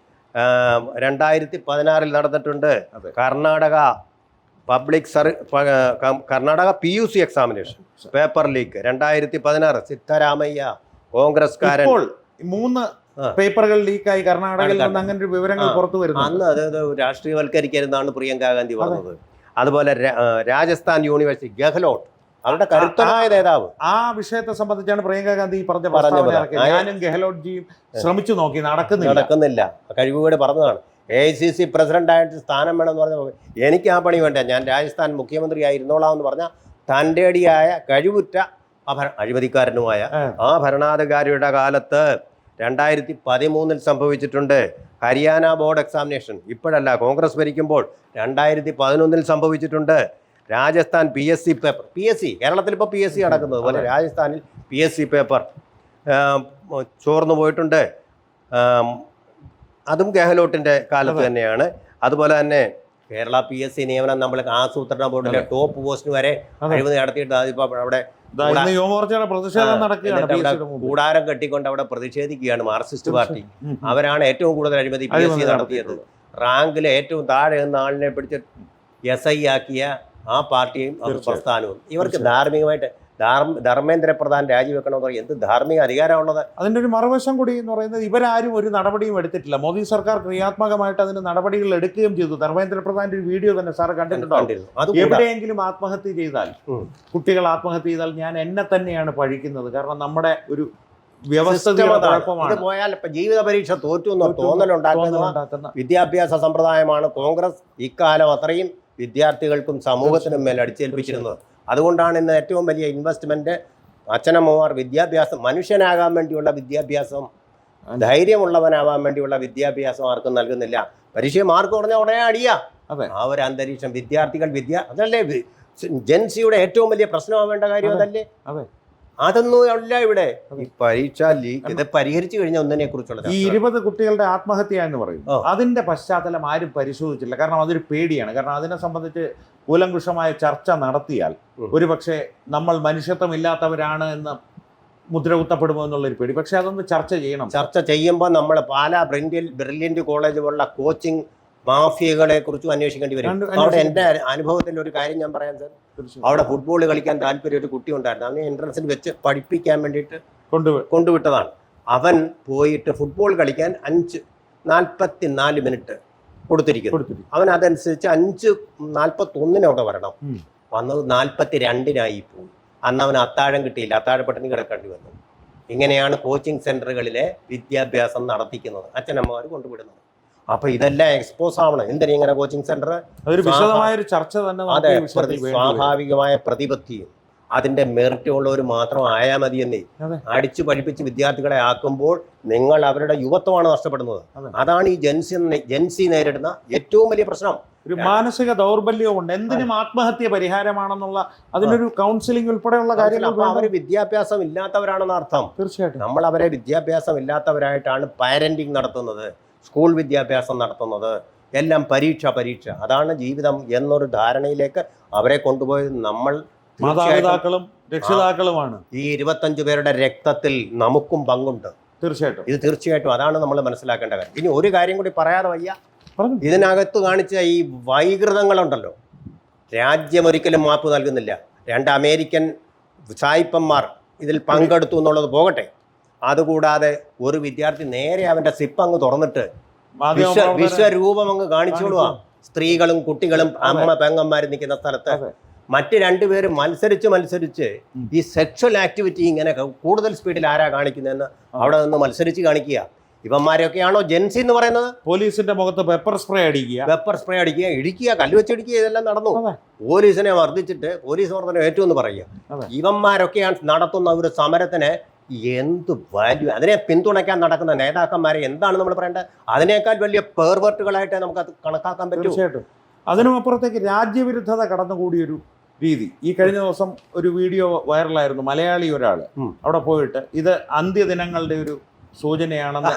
B: 2016 നടന്നിട്ടുണ്ട്.
A: അതെ.
B: Karnataka Karnataka PUC examination paper leak 2016 Siddaramaiah കോൺഗ്രസ്കാരൻ.
A: ഇപ്പോൾ 3 പേപ്പറുകൾ ലീക്കായി കർണാടകയിൽ നിന്ന് അങ്ങനെ ഒരു വിവരങ്ങൾ പുറത്തു വരുന്നു.
B: അന്ന് അത് രാഷ്ട്രീയവൽക്കരിക്കരുതെന്നാണ് പ്രിയങ്ക ഗാന്ധി പറഞ്ഞത്. അതുപോലെ രാജസ്ഥാൻ യൂണിവേഴ്സിറ്റി ഗെഹ്ലോട്ട് അവരുടെ കരുത്തനായ നേതാവ്.
A: ആ വിഷയത്തെ സംബന്ധിച്ചാണ് പ്രിയങ്ക ഗാന്ധി പറഞ്ഞ പ്രസ്താവന ഇറക്കിയത്. ഞാനും ഗെഹ്ലോട്ട്ജിയും ശ്രമിച്ചു നോക്കി, നടക്കുന്നില്ല.
B: കഴിവുകൂടെ പറഞ്ഞതാണ്. AICC പ്രസിഡന്റായിട്ട് സ്ഥാനം വേണമെന്ന് പറഞ്ഞപ്പോൾ എനിക്ക് ആ പണി വേണ്ട, ഞാൻ രാജസ്ഥാൻ മുഖ്യമന്ത്രി ആയിരുന്നോളാം എന്ന് പറഞ്ഞ തൻ്റെടിയായ കഴിവുറ്റ അഴിമതിക്കാരനുമായ ആ ഭരണാധികാരിയുടെ കാലത്ത് 2013 സംഭവിച്ചിട്ടുണ്ട്. ഹരിയാന ബോർഡ് എക്സാമിനേഷൻ ഇപ്പോഴല്ല, കോൺഗ്രസ് ഭരിക്കുമ്പോൾ 2011 സംഭവിച്ചിട്ടുണ്ട്. രാജസ്ഥാൻ PSC പേപ്പർ, കേരളത്തിൽ ഇപ്പോൾ PSC നടക്കുന്നത് പോലെ രാജസ്ഥാനിൽ PSC പേപ്പർ ചോർന്നു പോയിട്ടുണ്ട്. അതും ഗെഹ്ലോട്ടിൻ്റെ കാലത്ത് തന്നെയാണ്. അതുപോലെ തന്നെ കേരള PSC നിയമനം നമ്മൾ ആസൂത്രണ ബോർഡിലെ ടോപ്പ് പോസ്റ്റിന് വരെ അഴിമതി നടത്തിയിട്ട് അതിപ്പോൾ അവിടെ കൂടാരം കെട്ടിക്കൊണ്ട് അവിടെ പ്രതിഷേധിക്കുകയാണ് മാർക്സിസ്റ്റ് പാർട്ടി. അവരാണ് ഏറ്റവും കൂടുതൽ അഴിമതി PSC നടത്തിയത്. റാങ്കിൽ ഏറ്റവും താഴെ നിന്ന ആളിനെ പിടിച്ച് SI ആക്കിയ ആ പാർട്ടിയും പ്രസ്ഥാനവും. ഇവർക്ക് ധാർമ്മികമായിട്ട് ധർമ്മേന്ദ്ര പ്രധാൻ രാജിവെക്കണമെന്ന് പറയും. എന്ത് ധാർമ്മിക അധികാരമുള്ളത്?
A: അതിൻ്റെ ഒരു മറുവശം കൂടി എന്ന് പറയുന്നത്, ഇവരാരും ഒരു നടപടിയും എടുത്തിട്ടില്ല. മോദി സർക്കാർ ക്രിയാത്മകമായിട്ട് അതിന് നടപടികൾ എടുക്കുകയും ചെയ്തു. ധർമ്മേന്ദ്ര പ്രധാന്റെ ഒരു വീഡിയോ തന്നെ സാർ കണ്ടിട്ടുണ്ടോ? എവിടെയെങ്കിലും ആത്മഹത്യ ചെയ്താൽ, കുട്ടികൾ ആത്മഹത്യ ചെയ്താൽ ഞാൻ എന്നെ തന്നെയാണ് പഴിക്കുന്നത്. കാരണം നമ്മുടെ ഒരു വ്യവസ്ഥ
B: പോയാൽ ജീവിത പരീക്ഷ തോറ്റു എന്നോ തോന്നലുണ്ടാക്കുന്ന വിദ്യാഭ്യാസ സമ്പ്രദായമാണ് കോൺഗ്രസ് ഇക്കാലം അത്രയും വിദ്യാർത്ഥികൾക്കും സമൂഹത്തിനും മേൽ അടിച്ചേൽപ്പിച്ചിരുന്നത്. അതുകൊണ്ടാണ് ഇന്ന് ഏറ്റവും വലിയ ഇൻവെസ്റ്റ്മെന്റ് അച്ഛനമ്മമാർ വിദ്യാഭ്യാസം, മനുഷ്യനാകാൻ വേണ്ടിയുള്ള വിദ്യാഭ്യാസം, ധൈര്യമുള്ളവനാവാൻ വേണ്ടിയുള്ള വിദ്യാഭ്യാസം ആർക്കും നൽകുന്നില്ല. പരീക്ഷ മാർക്ക് കുറഞ്ഞാൽ ഉടനെ അടിയാ. ആ ഒരു അന്തരീക്ഷം വിദ്യാർത്ഥികൾ അതല്ലേ ജെൻസിയുടെ ഏറ്റവും വലിയ പ്രശ്നമാവേണ്ട കാര്യം അതല്ലേ? അതൊന്നും അല്ല ഇവിടെ. ഈ പരീക്ഷ ലീക്ക് ഇത് പരിഹരിച്ചു കഴിഞ്ഞാൽ ഒന്നിനെ കുറിച്ചുള്ള
A: ഈ 20 കുട്ടികളുടെ ആത്മഹത്യ എന്ന് പറയുന്നു, അതിന്റെ പശ്ചാത്തലം ആരും പരിശോധിച്ചില്ല. കാരണം അതൊരു പേടിയാണ്. കാരണം അതിനെ സംബന്ധിച്ച് കൂലങ്കുഷമായ ചർച്ച നടത്തിയാൽ ഒരുപക്ഷെ നമ്മൾ മനുഷ്യത്വം ഇല്ലാത്തവരാണ് എന്ന് മുദ്ര കുത്തപ്പെടുമോ എന്നുള്ളൊരു പേടി. പക്ഷെ അതൊന്ന് ചർച്ച ചെയ്യണം.
B: ചർച്ച ചെയ്യുമ്പോൾ നമ്മൾ പാലാ ബ്രില്യന്റ് കോളേജ് പോലുള്ള കോച്ചിങ് മാഫിയകളെ കുറിച്ചും അന്വേഷിക്കേണ്ടി വരും. അവിടെ എൻ്റെ അനുഭവത്തിൽ ഒരു കാര്യം ഞാൻ പറയാം സാർ. അവിടെ ഫുട്ബോൾ കളിക്കാൻ താല്പര്യം ഒരു കുട്ടി ഉണ്ടായിരുന്നു. അവനെ എൻട്രൻസിൽ വെച്ച് പഠിപ്പിക്കാൻ വേണ്ടിയിട്ട് കൊണ്ടുവിട്ടതാണ്. അവൻ പോയിട്ട് ഫുട്ബോൾ കളിക്കാൻ 5:44 മിനിറ്റ് കൊടുത്തിരിക്കുന്നു. അവൻ അതനുസരിച്ച് 5:41 അവിടെ വരണം. വന്നത് 42 പോയി. അന്ന് അവന് അത്താഴം കിട്ടിയില്ല, അത്താഴപ്പട്ടിണി കിടക്കേണ്ടി വന്നു. ഇങ്ങനെയാണ് കോച്ചിങ് സെന്ററുകളിലെ വിദ്യാഭ്യാസം നടത്തിക്കുന്നത്, അച്ഛനമ്മമാർ കൊണ്ടുവിടുന്നത്. അപ്പൊ ഇതെല്ലാം എക്സ്പോസ് ആവണം. എന്തിനാ ഇങ്ങനെ കോച്ചിങ് സെന്റർ? അതെ, സ്വാഭാവികമായ പ്രതിപത്തിയും അതിന്റെ മെറിറ്റ് ഉള്ളവർ മാത്രം ആയാൽ മതിയെന്നേ. അടിച്ചു പഠിപ്പിച്ച് വിദ്യാർത്ഥികളെ ആക്കുമ്പോൾ നിങ്ങൾ അവരുടെ യുവത്വമാണ് നഷ്ടപ്പെടുന്നത്. അതാണ് ഈ ജെൻസി നേരിടുന്ന ഏറ്റവും വലിയ പ്രശ്നം.
A: ഒരു മാനസിക ദൗർബല്യമുണ്ട്. എന്തിനും ആത്മഹത്യ പരിഹാരമാണെന്നുള്ള അതിനൊരു കൗൺസിലിംഗ് ഉൾപ്പെടെയുള്ള കാര്യങ്ങൾ.
B: അവർ വിദ്യാഭ്യാസം ഇല്ലാത്തവരാണെന്ന് അർത്ഥം.
A: തീർച്ചയായിട്ടും
B: നമ്മൾ അവരെ വിദ്യാഭ്യാസം ഇല്ലാത്തവരായിട്ടാണ് പാരന്റിങ് നടത്തുന്നത്, സ്കൂൾ വിദ്യാഭ്യാസം നടത്തുന്നത്, എല്ലാം പരീക്ഷ. അതാണ് ജീവിതം എന്നൊരു ധാരണയിലേക്ക് അവരെ കൊണ്ടുപോയത് നമ്മൾ
A: മാതാപിതാക്കളും രക്ഷിതാക്കളുമാണ്.
B: ഈ 25 പേരുടെ രക്തത്തിൽ നമുക്കും പങ്കുണ്ട്. തീർച്ചയായിട്ടും അതാണ് നമ്മൾ മനസ്സിലാക്കേണ്ട കാര്യം. ഇനി ഒരു കാര്യം കൂടി പറയാതെ വയ്യ. ഇതിനകത്ത് കാണിച്ച ഈ വൈകൃതങ്ങളുണ്ടല്ലോ, രാജ്യം ഒരിക്കലും മാപ്പ് നൽകുന്നില്ല. 2 അമേരിക്കൻ സായിപ്പന്മാർ ഇതിൽ പങ്കെടുത്തു എന്നുള്ളത് പോകട്ടെ. അതുകൂടാതെ ഒരു വിദ്യാർത്ഥി നേരെ അവന്റെ സിപ്പ് അങ്ങ് തുറന്നിട്ട് വിശ്വരൂപം അങ്ങ് കാണിച്ചോളുക. സ്ത്രീകളും കുട്ടികളും പെങ്ങന്മാരും നിൽക്കുന്ന സ്ഥലത്ത് മറ്റ് 2 പേര് മത്സരിച്ച് ഈ സെക്ഷൽ ആക്ടിവിറ്റി ഇങ്ങനെ കൂടുതൽ സ്പീഡിൽ ആരാ കാണിക്കുന്നതെന്ന് അവിടെ നിന്ന് മത്സരിച്ച് കാണിക്കുക. ഇവന്മാരൊക്കെയാണോ ജെൻസി എന്ന് പറയുന്നത്?
A: പോലീസിന്റെ മുഖത്ത് പെപ്പർ സ്പ്രേ അടിക്കുക,
B: ഇടിക്കുക, കല്ലുവെച്ചിടിക്കുക, ഇതെല്ലാം നടന്നു. പോലീസിനെ മർദ്ദിച്ചിട്ട് പോലീസ് മർദ്ദനം ഏറ്റവും പറയുക. ഇവന്മാരൊക്കെയാണ് നടത്തുന്ന ഒരു സമരത്തിന് എന്ത് വാല്യൂ? അതിനെ പിന്തുണയ്ക്കാൻ നടക്കുന്ന നേതാക്കന്മാരെ എന്താണ് നമ്മൾ പറയേണ്ടത്? അതിനേക്കാൾ വലിയ പേർവർട്ടുകളായിട്ട് നമുക്ക് അത് കണക്കാക്കാൻ പറ്റും.
A: തീർച്ചയായിട്ടും അതിനും അപ്പുറത്തേക്ക് രാജ്യവിരുദ്ധത കടന്നുകൂടിയൊരു രീതി. ഈ കഴിഞ്ഞ ദിവസം ഒരു വീഡിയോ വൈറലായിരുന്നു. മലയാളി ഒരാൾ അവിടെ പോയിട്ട് ഇത് അന്ത്യദിനങ്ങളുടെ ഒരു സൂചനയാണെന്ന്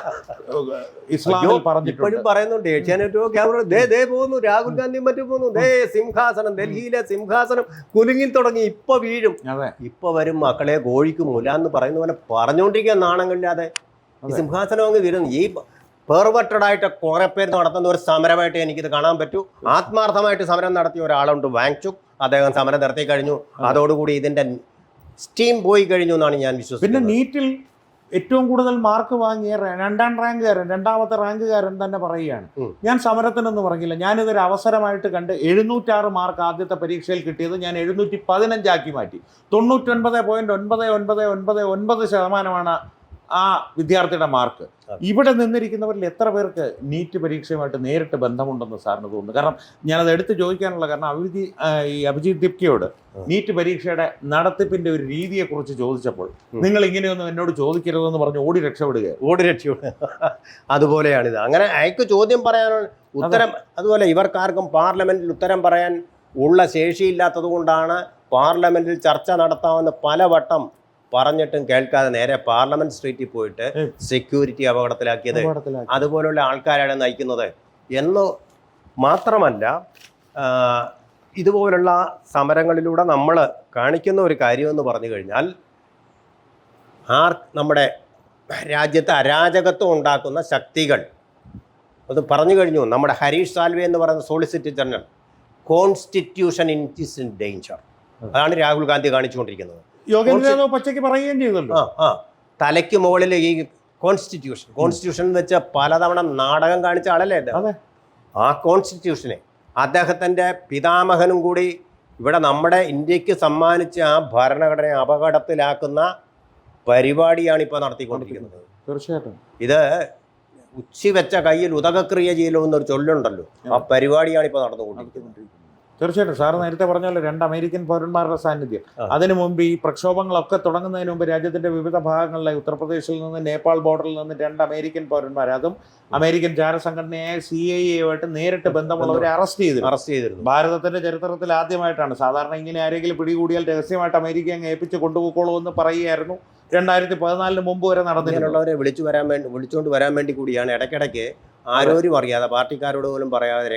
A: ഇസ്ലാമിൽ പറഞ്ഞിട്ടുണ്ട്.
B: പറയുന്നുണ്ട്. ഏഷ്യാനെറ്റോ ക്യാമറ പോകുന്നു, രാഹുൽ ഗാന്ധിയും മറ്റും പോകുന്നു. സിംഹാസനം, ഡൽഹിയിലെ സിംഹാസനം കുലുങ്ങി തുടങ്ങി, ഇപ്പൊ വീഴും, ഇപ്പൊ വരും മക്കളെ കോഴിക്ക് മുല എന്ന് പറയുന്ന പോലെ പറഞ്ഞുകൊണ്ടിരിക്കുക നാണങ്ങളില്ലാതെ. ഈ സിംഹാസനം അങ്ങ് വീഴുന്നു. ഈ പെർവെർട്ടഡ് ആയിട്ട് കുറെ പേര് നടത്തുന്ന ഒരു സമരമായിട്ട് എനിക്കിത് കാണാൻ പറ്റൂ. ആത്മാർത്ഥമായിട്ട് സമരം നടത്തിയ ഒരാളുണ്ട്, വാങ്ചുക്. അദ്ദേഹം സമരം നടത്തി കഴിഞ്ഞു. അതോടുകൂടി ഇതിന്റെ സ്റ്റീം പോയി കഴിഞ്ഞു എന്നാണ് ഞാൻ
A: പിന്നെ
B: വിശ്വസിക്കുന്നത്.
A: നീറ്റിൽ ഏറ്റവും കൂടുതൽ മാർക്ക് വാങ്ങിയ രണ്ടാമത്തെ റാങ്കുകാരൻ തന്നെ പറയുകയാണ്, ഞാൻ സമരത്തിനൊന്നും പറഞ്ഞില്ല, ഞാനിതൊരു അവസരമായിട്ട് കണ്ട് 706 മാർക്ക് ആദ്യത്തെ പരീക്ഷയിൽ കിട്ടിയത് ഞാൻ 715 ആക്കി മാറ്റി. 99.9999% ആ വിദ്യാർത്ഥിയുടെ മാർക്ക്. ഇവിടെ നിന്നിരിക്കുന്നവരിൽ എത്ര പേർക്ക് നീറ്റ് പരീക്ഷയുമായിട്ട് നേരിട്ട് ബന്ധമുണ്ടെന്ന് സാറിന് തോന്നുന്നു? കാരണം ഞാനത് എടുത്ത് ചോദിക്കാനുള്ള കാരണം അഭിജിത് ദിപ്കയോട് നീറ്റ് പരീക്ഷയുടെ നടത്തിപ്പിന്റെ ഒരു രീതിയെക്കുറിച്ച് ചോദിച്ചപ്പോൾ നിങ്ങൾ ഇങ്ങനെയൊന്നും എന്നോട് ചോദിക്കരുതെന്ന് പറഞ്ഞ് ഓടി രക്ഷപ്പെടുക.
B: അതുപോലെയാണിത്. അങ്ങനെ അയക്ക് ചോദ്യം പറയാനുള്ള ഉത്തരം, അതുപോലെ ഇവർക്കാർക്കും പാർലമെന്റിൽ ഉത്തരം പറയാൻ ഉള്ള ശേഷിയില്ലാത്തത് കൊണ്ടാണ് പാർലമെന്റിൽ ചർച്ച നടത്താമെന്ന് പലവട്ടം പറഞ്ഞിട്ടും കേൾക്കാതെ നേരെ പാർലമെന്റ് സ്ട്രീറ്റിൽ പോയിട്ട് സെക്യൂരിറ്റി അപകടത്തിലാക്കിയത് അതുപോലുള്ള ആൾക്കാരാണ് നയിക്കുന്നത് എന്ന് മാത്രമല്ല, ഇതുപോലുള്ള സമരങ്ങളിലൂടെ നമ്മൾ കാണിക്കുന്ന ഒരു കാര്യമെന്ന് പറഞ്ഞു കഴിഞ്ഞാൽ, നമ്മുടെ രാജ്യത്ത് അരാജകത്വം ഉണ്ടാക്കുന്ന ശക്തികൾ അത് പറഞ്ഞു കഴിഞ്ഞു. നമ്മുടെ ഹരീഷ് സാൽവെ എന്ന് പറയുന്ന solicitor general, constitution is in danger, അതാണ് രാഹുൽ ഗാന്ധി കാണിച്ചുകൊണ്ടിരിക്കുന്നത്.
A: യോഗേന്ദ്ര യാദവ് പച്ചയ്ക്ക് പറയുകയും ചെയ്തല്ലോ.
B: തലയ്ക്ക് മുകളിൽ ഈ കോൺസ്റ്റിറ്റ്യൂഷൻ വെച്ച് പലതവണ നാടകം കാണിച്ച ആളല്ലേ അദ്ദേഹം. ആ കോൺസ്റ്റിറ്റ്യൂഷനെ അദ്ദേഹത്തിൻ്റെ പിതാമഹനും കൂടി ഇവിടെ നമ്മുടെ ഇന്ത്യക്ക് സമ്മാനിച്ച ആ ഭരണഘടനയെ അപകടത്തിലാക്കുന്ന പരിപാടിയാണ് ഇപ്പോൾ നടത്തിക്കൊണ്ടിരിക്കുന്നത്.
A: തീർച്ചയായിട്ടും
B: ഇത് ഉച്ചി വെച്ച കയ്യിൽ ഉദകക്രിയ ചെയ്യലോ എന്നൊരു ചൊല്ലുണ്ടല്ലോ, ആ പരിപാടിയാണ് ഇപ്പോൾ നടന്നുകൊണ്ടിരിക്കുന്നത്.
A: തീർച്ചയായിട്ടും സാർ നേരത്തെ പറഞ്ഞല്ലോ 2 അമേരിക്കൻ പൗരന്മാരുടെ സാന്നിധ്യം. അതിനു മുമ്പ് ഈ പ്രക്ഷോഭങ്ങളൊക്കെ തുടങ്ങുന്നതിന് മുമ്പ് രാജ്യത്തിന്റെ വിവിധ ഭാഗങ്ങളിലെ ഉത്തർപ്രദേശിൽ നിന്ന് നേപ്പാൾ ബോർഡറിൽ നിന്ന് 2 അമേരിക്കൻ പൗരന്മാർ, അതും അമേരിക്കൻ ചാരസംഘടനയായ CIA നേരിട്ട് ബന്ധമുള്ളവരെ അറസ്റ്റ് ചെയ്തിരുന്നു. ഭാരതത്തിന്റെ ചരിത്രത്തിൽ ആദ്യമായിട്ടാണ്. സാധാരണ ഇങ്ങനെ ആരെങ്കിലും പിടികൂടിയാൽ രഹസ്യമായിട്ട് അമേരിക്ക അങ്ങ് ഏൽപ്പിച്ച് കൊണ്ടുപോയിക്കോളൂ എന്ന് പറയുകയായിരുന്നു. 2014 മുമ്പ് വരെ നടന്നിട്ടുള്ളവരെ
B: വിളിച്ചുകൊണ്ട് വരാൻ വേണ്ടി കൂടിയാണ് ഇടയ്ക്കിടയ്ക്ക് ആരോരും അറിയാതെ, പാർട്ടിക്കാരോട് പോലും പറയാതെ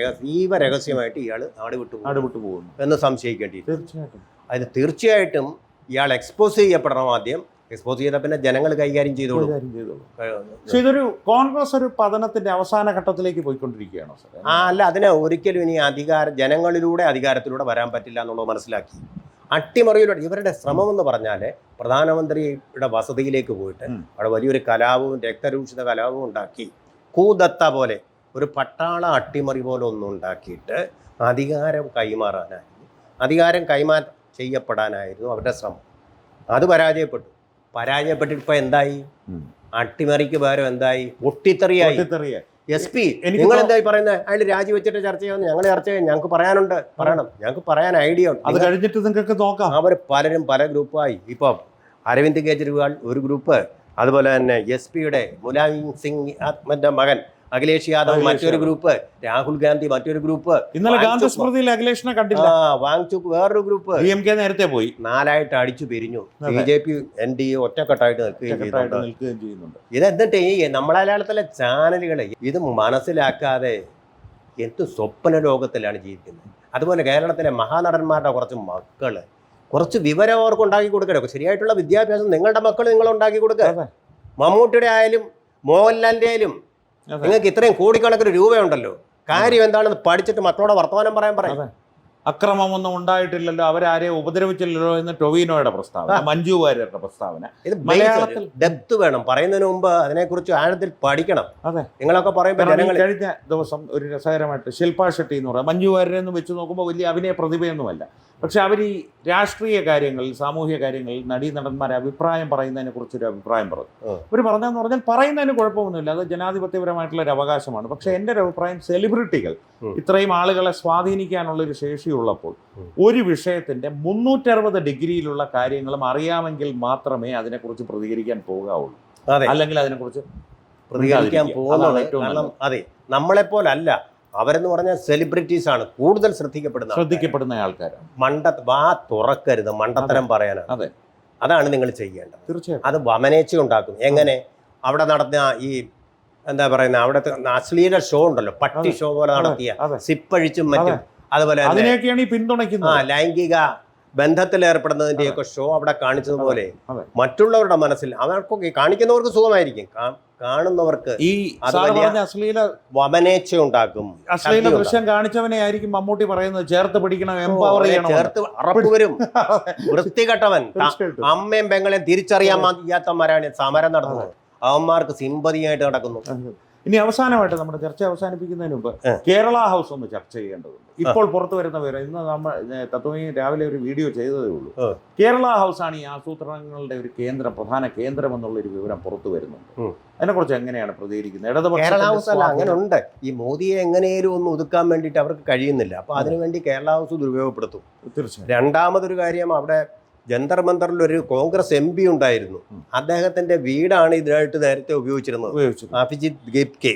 B: രഹസ്യമായിട്ട് ഇയാൾ നാട് വിട്ടു പോകുന്നു എന്ന് സംശയിക്കേണ്ടി.
A: തീർച്ചയായിട്ടും
B: അതിന് തീർച്ചയായിട്ടും ഇയാൾ എക്സ്പോസ് ചെയ്യപ്പെടണം. ആദ്യം എക്സ്പോസ് ചെയ്ത പിന്നെ ജനങ്ങൾ കൈകാര്യം ചെയ്തോളൂ.
A: പക്ഷേ ഇതൊരു കോൺഗ്രസ് ഒരു പതനത്തിന്റെ അവസാന ഘട്ടത്തിലേക്ക് പോയിക്കൊണ്ടിരിക്കുകയാണോ സാർ?
B: അല്ല, അതിന് ഒരിക്കലും ഇനി ജനങ്ങളിലൂടെ അധികാരത്തിലൂടെ വരാൻ പറ്റില്ല എന്നുള്ളത് മനസ്സിലാക്കി. അട്ടിമറിയിലൂടെ ഇവരുടെ ശ്രമം എന്ന് പറഞ്ഞാൽ പ്രധാനമന്ത്രിയുടെ വസതിയിലേക്ക് പോയിട്ട് അവിടെ വലിയൊരു കലാപവും രക്തരൂക്ഷിത കലാപവും ഉണ്ടാക്കി, കൂദത്ത പോലെ ഒരു പട്ടാള അട്ടിമറി പോലെ ഒന്നും ഉണ്ടാക്കിയിട്ട് അധികാരം ചെയ്യപ്പെടാനായിരുന്നു അവരുടെ ശ്രമം. അത് പരാജയപ്പെട്ടിട്ട് ഇപ്പോൾ എന്തായി? അട്ടിമറിക്ക് പകരം എന്തായി? പൊട്ടിത്തെറിയായി. SP നിങ്ങൾ എന്തായി പറയുന്നത്? അയാൾ രാജിവെച്ചിട്ട് ചർച്ച ചെയ്യുമെന്ന് ഞങ്ങൾ ചർച്ച ചെയ്യാം. ഞങ്ങൾക്ക് പറയണം, ഞങ്ങൾക്ക് പറയാൻ ഐഡിയ ഉണ്ട്.
A: അത് കഴിഞ്ഞിട്ട് നിങ്ങൾക്ക് നോക്കാം.
B: അവർ പലരും പല ഗ്രൂപ്പായി. ഇപ്പം അരവിന്ദ് കെജ്രിവാൾ ഒരു ഗ്രൂപ്പ്, അതുപോലെ തന്നെ SP മുലായം സിംഗ് മകൻ അഖിലേഷ് യാദവ് മറ്റൊരു ഗ്രൂപ്പ്, രാഹുൽ ഗാന്ധി മറ്റൊരു ഗ്രൂപ്പ്,
A: ഇന്നലെ ഗാന്ധി സ്മൃതിയിൽ അഖിലേഷിനെ കണ്ടില്ല,
B: വാങ്ചുക് വേറൊരു ഗ്രൂപ്പ്,
A: DMK നേരത്തെ പോയി,
B: 4 അടിച്ചു പിരിഞ്ഞു. BJP NDA ഒറ്റക്കെട്ടായിട്ട് നിൽക്കുകയും ചെയ്യുന്നുണ്ട്. ഇത് എന്നിട്ട് ഈ നമ്മളെ മലയാളത്തിലെ ചാനലുകളെ ഇത് മനസ്സിലാക്കാതെ എന്ത് സ്വപ്ന ലോകത്തിലാണ് ജീവിക്കുന്നത്. അതുപോലെ കേരളത്തിലെ മഹാനടന്മാരുടെ കുറച്ച് മക്കള്, കുറച്ച് വിവരം അവർക്ക് ഉണ്ടാക്കി കൊടുക്കണോ? ശരിയായിട്ടുള്ള വിദ്യാഭ്യാസം നിങ്ങളുടെ മക്കൾ നിങ്ങൾ ഉണ്ടാക്കി കൊടുക്കുക. മമ്മൂട്ടിയുടെ ആയാലും മോഹൻലാലിൻ്റെ ആയാലും നിങ്ങൾക്ക് ഇത്രയും കോടിക്കണക്കിന് രൂപയുണ്ടല്ലോ, കാര്യം എന്താണെന്ന് പഠിച്ചിട്ട് മക്കളോട് വർത്തമാനം പറയും.
A: അക്രമമൊന്നും ഉണ്ടായിട്ടില്ലല്ലോ, അവരാരെയും ഉപദ്രവിച്ചില്ലല്ലോ എന്ന് ടൊവിനോയുടെ പ്രസ്താവന, മഞ്ജു വാര്യരുടെ പ്രസ്താവന.
B: ഇത് മലയാളത്തിൽ ഡെപ്ത് വേണം, പറയുന്നതിന് മുമ്പ് അതിനെക്കുറിച്ച് ആഴത്തിൽ പഠിക്കണം.
A: അതെ,
B: നിങ്ങളൊക്കെ പറയുമ്പോൾ
A: കഴിഞ്ഞ ദിവസം ഒരു രസകരമായിട്ട് ശില്പാ ഷെട്ടി എന്ന് പറയാം, മഞ്ജു വാര്യരെന്ന് വെച്ച് നോക്കുമ്പോൾ വലിയ അഭിനയ പ്രതിഭയൊന്നുമല്ല, പക്ഷെ അവർ ഈ രാഷ്ട്രീയ കാര്യങ്ങളിൽ, സാമൂഹ്യ കാര്യങ്ങളിൽ നടീനടന്മാരെ അഭിപ്രായം പറയുന്നതിനെ കുറിച്ചൊരു അഭിപ്രായം പറഞ്ഞു. അവർ പറഞ്ഞതെന്ന് പറഞ്ഞാൽ പറയുന്നതിന് കുഴപ്പമൊന്നുമില്ല, അത് ജനാധിപത്യപരമായിട്ടുള്ള ഒരു അവകാശമാണ്. പക്ഷെ എൻ്റെ ഒരു അഭിപ്രായം, സെലിബ്രിറ്റികൾ ഇത്രയും ആളുകളെ സ്വാധീനിക്കാനുള്ളൊരു ശേഷിയുള്ളപ്പോൾ ഒരു വിഷയത്തിന്റെ 360 ഡിഗ്രിയിലുള്ള കാര്യങ്ങളും അറിയാമെങ്കിൽ മാത്രമേ അതിനെക്കുറിച്ച് പ്രതികരിക്കാൻ പോകാവുള്ളൂ, അല്ലെങ്കിൽ അതിനെക്കുറിച്ച്
B: പ്രതികരിക്കാൻ പോകുന്നത്. കാരണം അതെ, നമ്മളെപ്പോലല്ല, അവരെന്ന് പറഞ്ഞാൽ സെലിബ്രിറ്റീസ് ആണ്, കൂടുതൽ ശ്രദ്ധിക്കപ്പെടുന്ന ആൾക്കാരാണ്. വാ തുറക്കരുത്, മണ്ടത്തരം പറയാനാണ്.
A: അതെ,
B: അതാണ് നിങ്ങൾ ചെയ്യേണ്ടത്.
A: തീർച്ചയായും
B: അത് വമനേച്ച ഉണ്ടാക്കും. എങ്ങനെ? അവിടെ നടന്ന ഈ എന്താ പറയുന്ന അവിടുത്തെ അശ്ലീല ഷോ ഉണ്ടല്ലോ, പട്ടി ഷോ പോലെ നടത്തിയ സിപ്പഴിച്ചും മറ്റും, അതുപോലെ
A: അതിനെയൊക്കെയാണ് ഈ പിന്തുണയ്ക്കുന്നത്.
B: ലൈംഗിക ബന്ധത്തിൽ ഏർപ്പെടുന്നതിൻ്റെയൊക്കെ ഷോ അവിടെ കാണിച്ചതുപോലെ
A: അതെ.
B: മറ്റുള്ളവരുടെ മനസ്സിൽ അവർക്കൊക്കെ കാണിക്കുന്നവർക്ക് സുഖമായിരിക്കും, കാണുന്നവർക്ക്
A: ഈ
B: അത്
A: സാറ്
B: വലിയ
A: പറഞ്ഞ അശ്ലീല
B: വമനേച്ഛ ഉണ്ടാക്കും.
A: അശ്ലീല ദൃശ്യം കാണിച്ചവനെ ആയിരിക്കും മമ്മൂട്ടി പറയുന്നത് ചേർത്ത് പിടിക്കണം, എംപവർ ചെയ്യണം.
B: ചേർത്ത് അറപ്പുവരും വൃത്തികെട്ടവൻ.
A: തീർച്ചയായിട്ടും.
B: അമ്മയും പെങ്ങളെയും തിരിച്ചറിയാൻ വയ്യാത്തമാരാണ് സമരം നടത്തുന്നത്. അവന്മാർക്ക് സിമ്പതിയായിട്ട് നടക്കുന്നു.
A: ഇനി അവസാനമായിട്ട് നമ്മുടെ ചർച്ച അവസാനിപ്പിക്കുന്നതിന് മുമ്പ് കേരള ഹൗസ് ഒന്ന് ചർച്ച ചെയ്യേണ്ടതുണ്ട്. ഇപ്പോൾ പുറത്തു വരുന്ന വിവരം, ഇന്ന് നമ്മൾ തത്വമി രാവിലെ ഒരു വീഡിയോ ചെയ്തതേ ഉള്ളൂ. കേരള ഹൗസ് ആണ് ഈ ആസൂത്രണങ്ങളുടെ ഒരു പ്രധാന കേന്ദ്രം എന്നുള്ള ഒരു വിവരം പുറത്തു വരുന്നുണ്ട്. അതിനെക്കുറിച്ച് എങ്ങനെയാണ് പ്രതികരിക്കുന്നത്?
B: കേരള ഹൗസ് അല്ല, അങ്ങനെ ഉണ്ട്. ഈ മോദിയെ എങ്ങനെയും ഒന്ന് ഒതുക്കാൻ വേണ്ടിയിട്ട് അവർക്ക് കഴിയുന്നില്ല. അപ്പൊ അതിനുവേണ്ടി കേരള ഹൗസ് ദുരുപയോഗപ്പെടുത്തും.
A: തീർച്ചയായും.
B: രണ്ടാമതൊരു കാര്യം, അവിടെ ജന്തർ മന്ദറിൽ ഒരു കോൺഗ്രസ് MP ഉണ്ടായിരുന്നു. അദ്ദേഹത്തിന്റെ വീടാണ് ഇതിനായിട്ട് നേരത്തെ ഉപയോഗിച്ചിരുന്നത്, അഭിജിത് ഗേപ്കെ.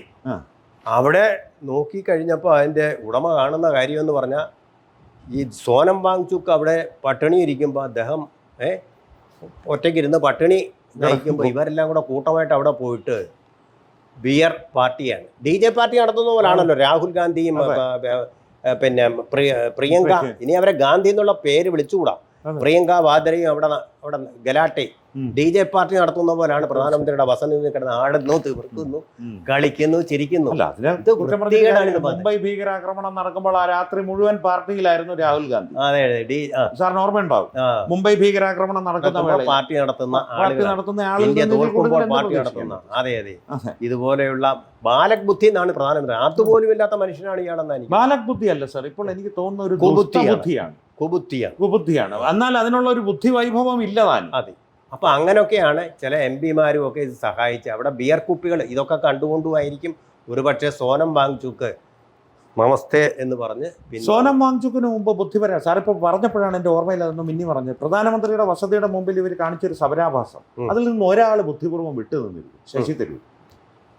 B: അവിടെ നോക്കിക്കഴിഞ്ഞപ്പോൾ അതിൻ്റെ ഉടമ കാണുന്ന കാര്യമെന്ന് പറഞ്ഞാൽ, ഈ സോനം വാങ്ചുക്ക് അവിടെ പട്ടിണി ഇരിക്കുമ്പോൾ അദ്ദേഹം ഒറ്റയ്ക്കിരുന്ന് പട്ടിണി നയിക്കുമ്പോൾ ഇവരെല്ലാം കൂടെ കൂട്ടമായിട്ട് അവിടെ പോയിട്ട് ബിയർ പാർട്ടിയാണ്, DJ പാർട്ടി നടത്തുന്ന പോലാണല്ലോ രാഹുൽ ഗാന്ധിയും പിന്നെ പ്രിയങ്ക. ഇനി അവരെ ഗാന്ധി എന്നുള്ള പേര് വിളിച്ചുകൂടാ. പ്രിയങ്ക വാദ്രയും അവിടെ ഗലാട്ടെ DJ പാർട്ടി നടത്തുന്ന പോലാണ് പ്രധാനമന്ത്രിയുടെ വസതിയിൽ കിടന്ന് ആടുന്നു, തീർക്കുന്നു, കളിക്കുന്നു, ചിരിക്കുന്നു.
A: മുംബൈ ഭീകരാക്രമണം നടക്കുമ്പോൾ ആ രാത്രി മുഴുവൻ പാർട്ടിയിലായിരുന്നു രാഹുൽ ഗാന്ധി.
B: അതെ,
A: സാറിന് ഓർമ്മയുണ്ടാവും. മുംബൈ ഭീകരാക്രമണം നടക്കുന്ന
B: പാർട്ടി നടത്തുന്ന
A: ഇന്ത്യ
B: തോൽക്കുമ്പോൾ പാർട്ടി നടത്തുന്ന. അതെ അതെ, ഇതുപോലെയുള്ള ബാലക് ബുദ്ധി എന്നാണ് പ്രധാനമന്ത്രി. അതുപോലും ഇല്ലാത്ത മനുഷ്യനാണ് ഇയാളെന്നാ എനിക്ക്.
A: ബാലക് ബുദ്ധി അല്ല സാർ, ഇപ്പോൾ എനിക്ക് തോന്നുന്ന ഒരു കുബുദ്ധിയാണ്. എന്നാൽ അതിനുള്ള ഒരു ബുദ്ധി വൈഭവം ഇല്ലതാനും.
B: അതെ. അപ്പൊ അങ്ങനെയൊക്കെയാണ് ചില MP-മാരും ഒക്കെ ഇത് സഹായിച്ച്. അവിടെ ബിയർ കുപ്പികൾ ഇതൊക്കെ കണ്ടുകൊണ്ടുമായിരിക്കും ഒരുപക്ഷെ സോനം വാങ്ചുക്ക് നമസ്തേ എന്ന് പറഞ്ഞ്.
A: സോനം വാങ്ചുക്കിന് മുമ്പ് ബുദ്ധിപര സാർ ഇപ്പോൾ പറഞ്ഞപ്പോഴാണ് എൻ്റെ ഓർമ്മയിൽ അതൊന്നും മിന്നി പറഞ്ഞത്. പ്രധാനമന്ത്രിയുടെ വസതിയുടെ മുമ്പിൽ ഇവർ കാണിച്ചൊരു സമരാഭാസം, അതിൽ നിന്ന് ഒരാൾ ബുദ്ധിപൂർവ്വം വിട്ടു നിന്നിരുന്നു, ശശി തരൂർ.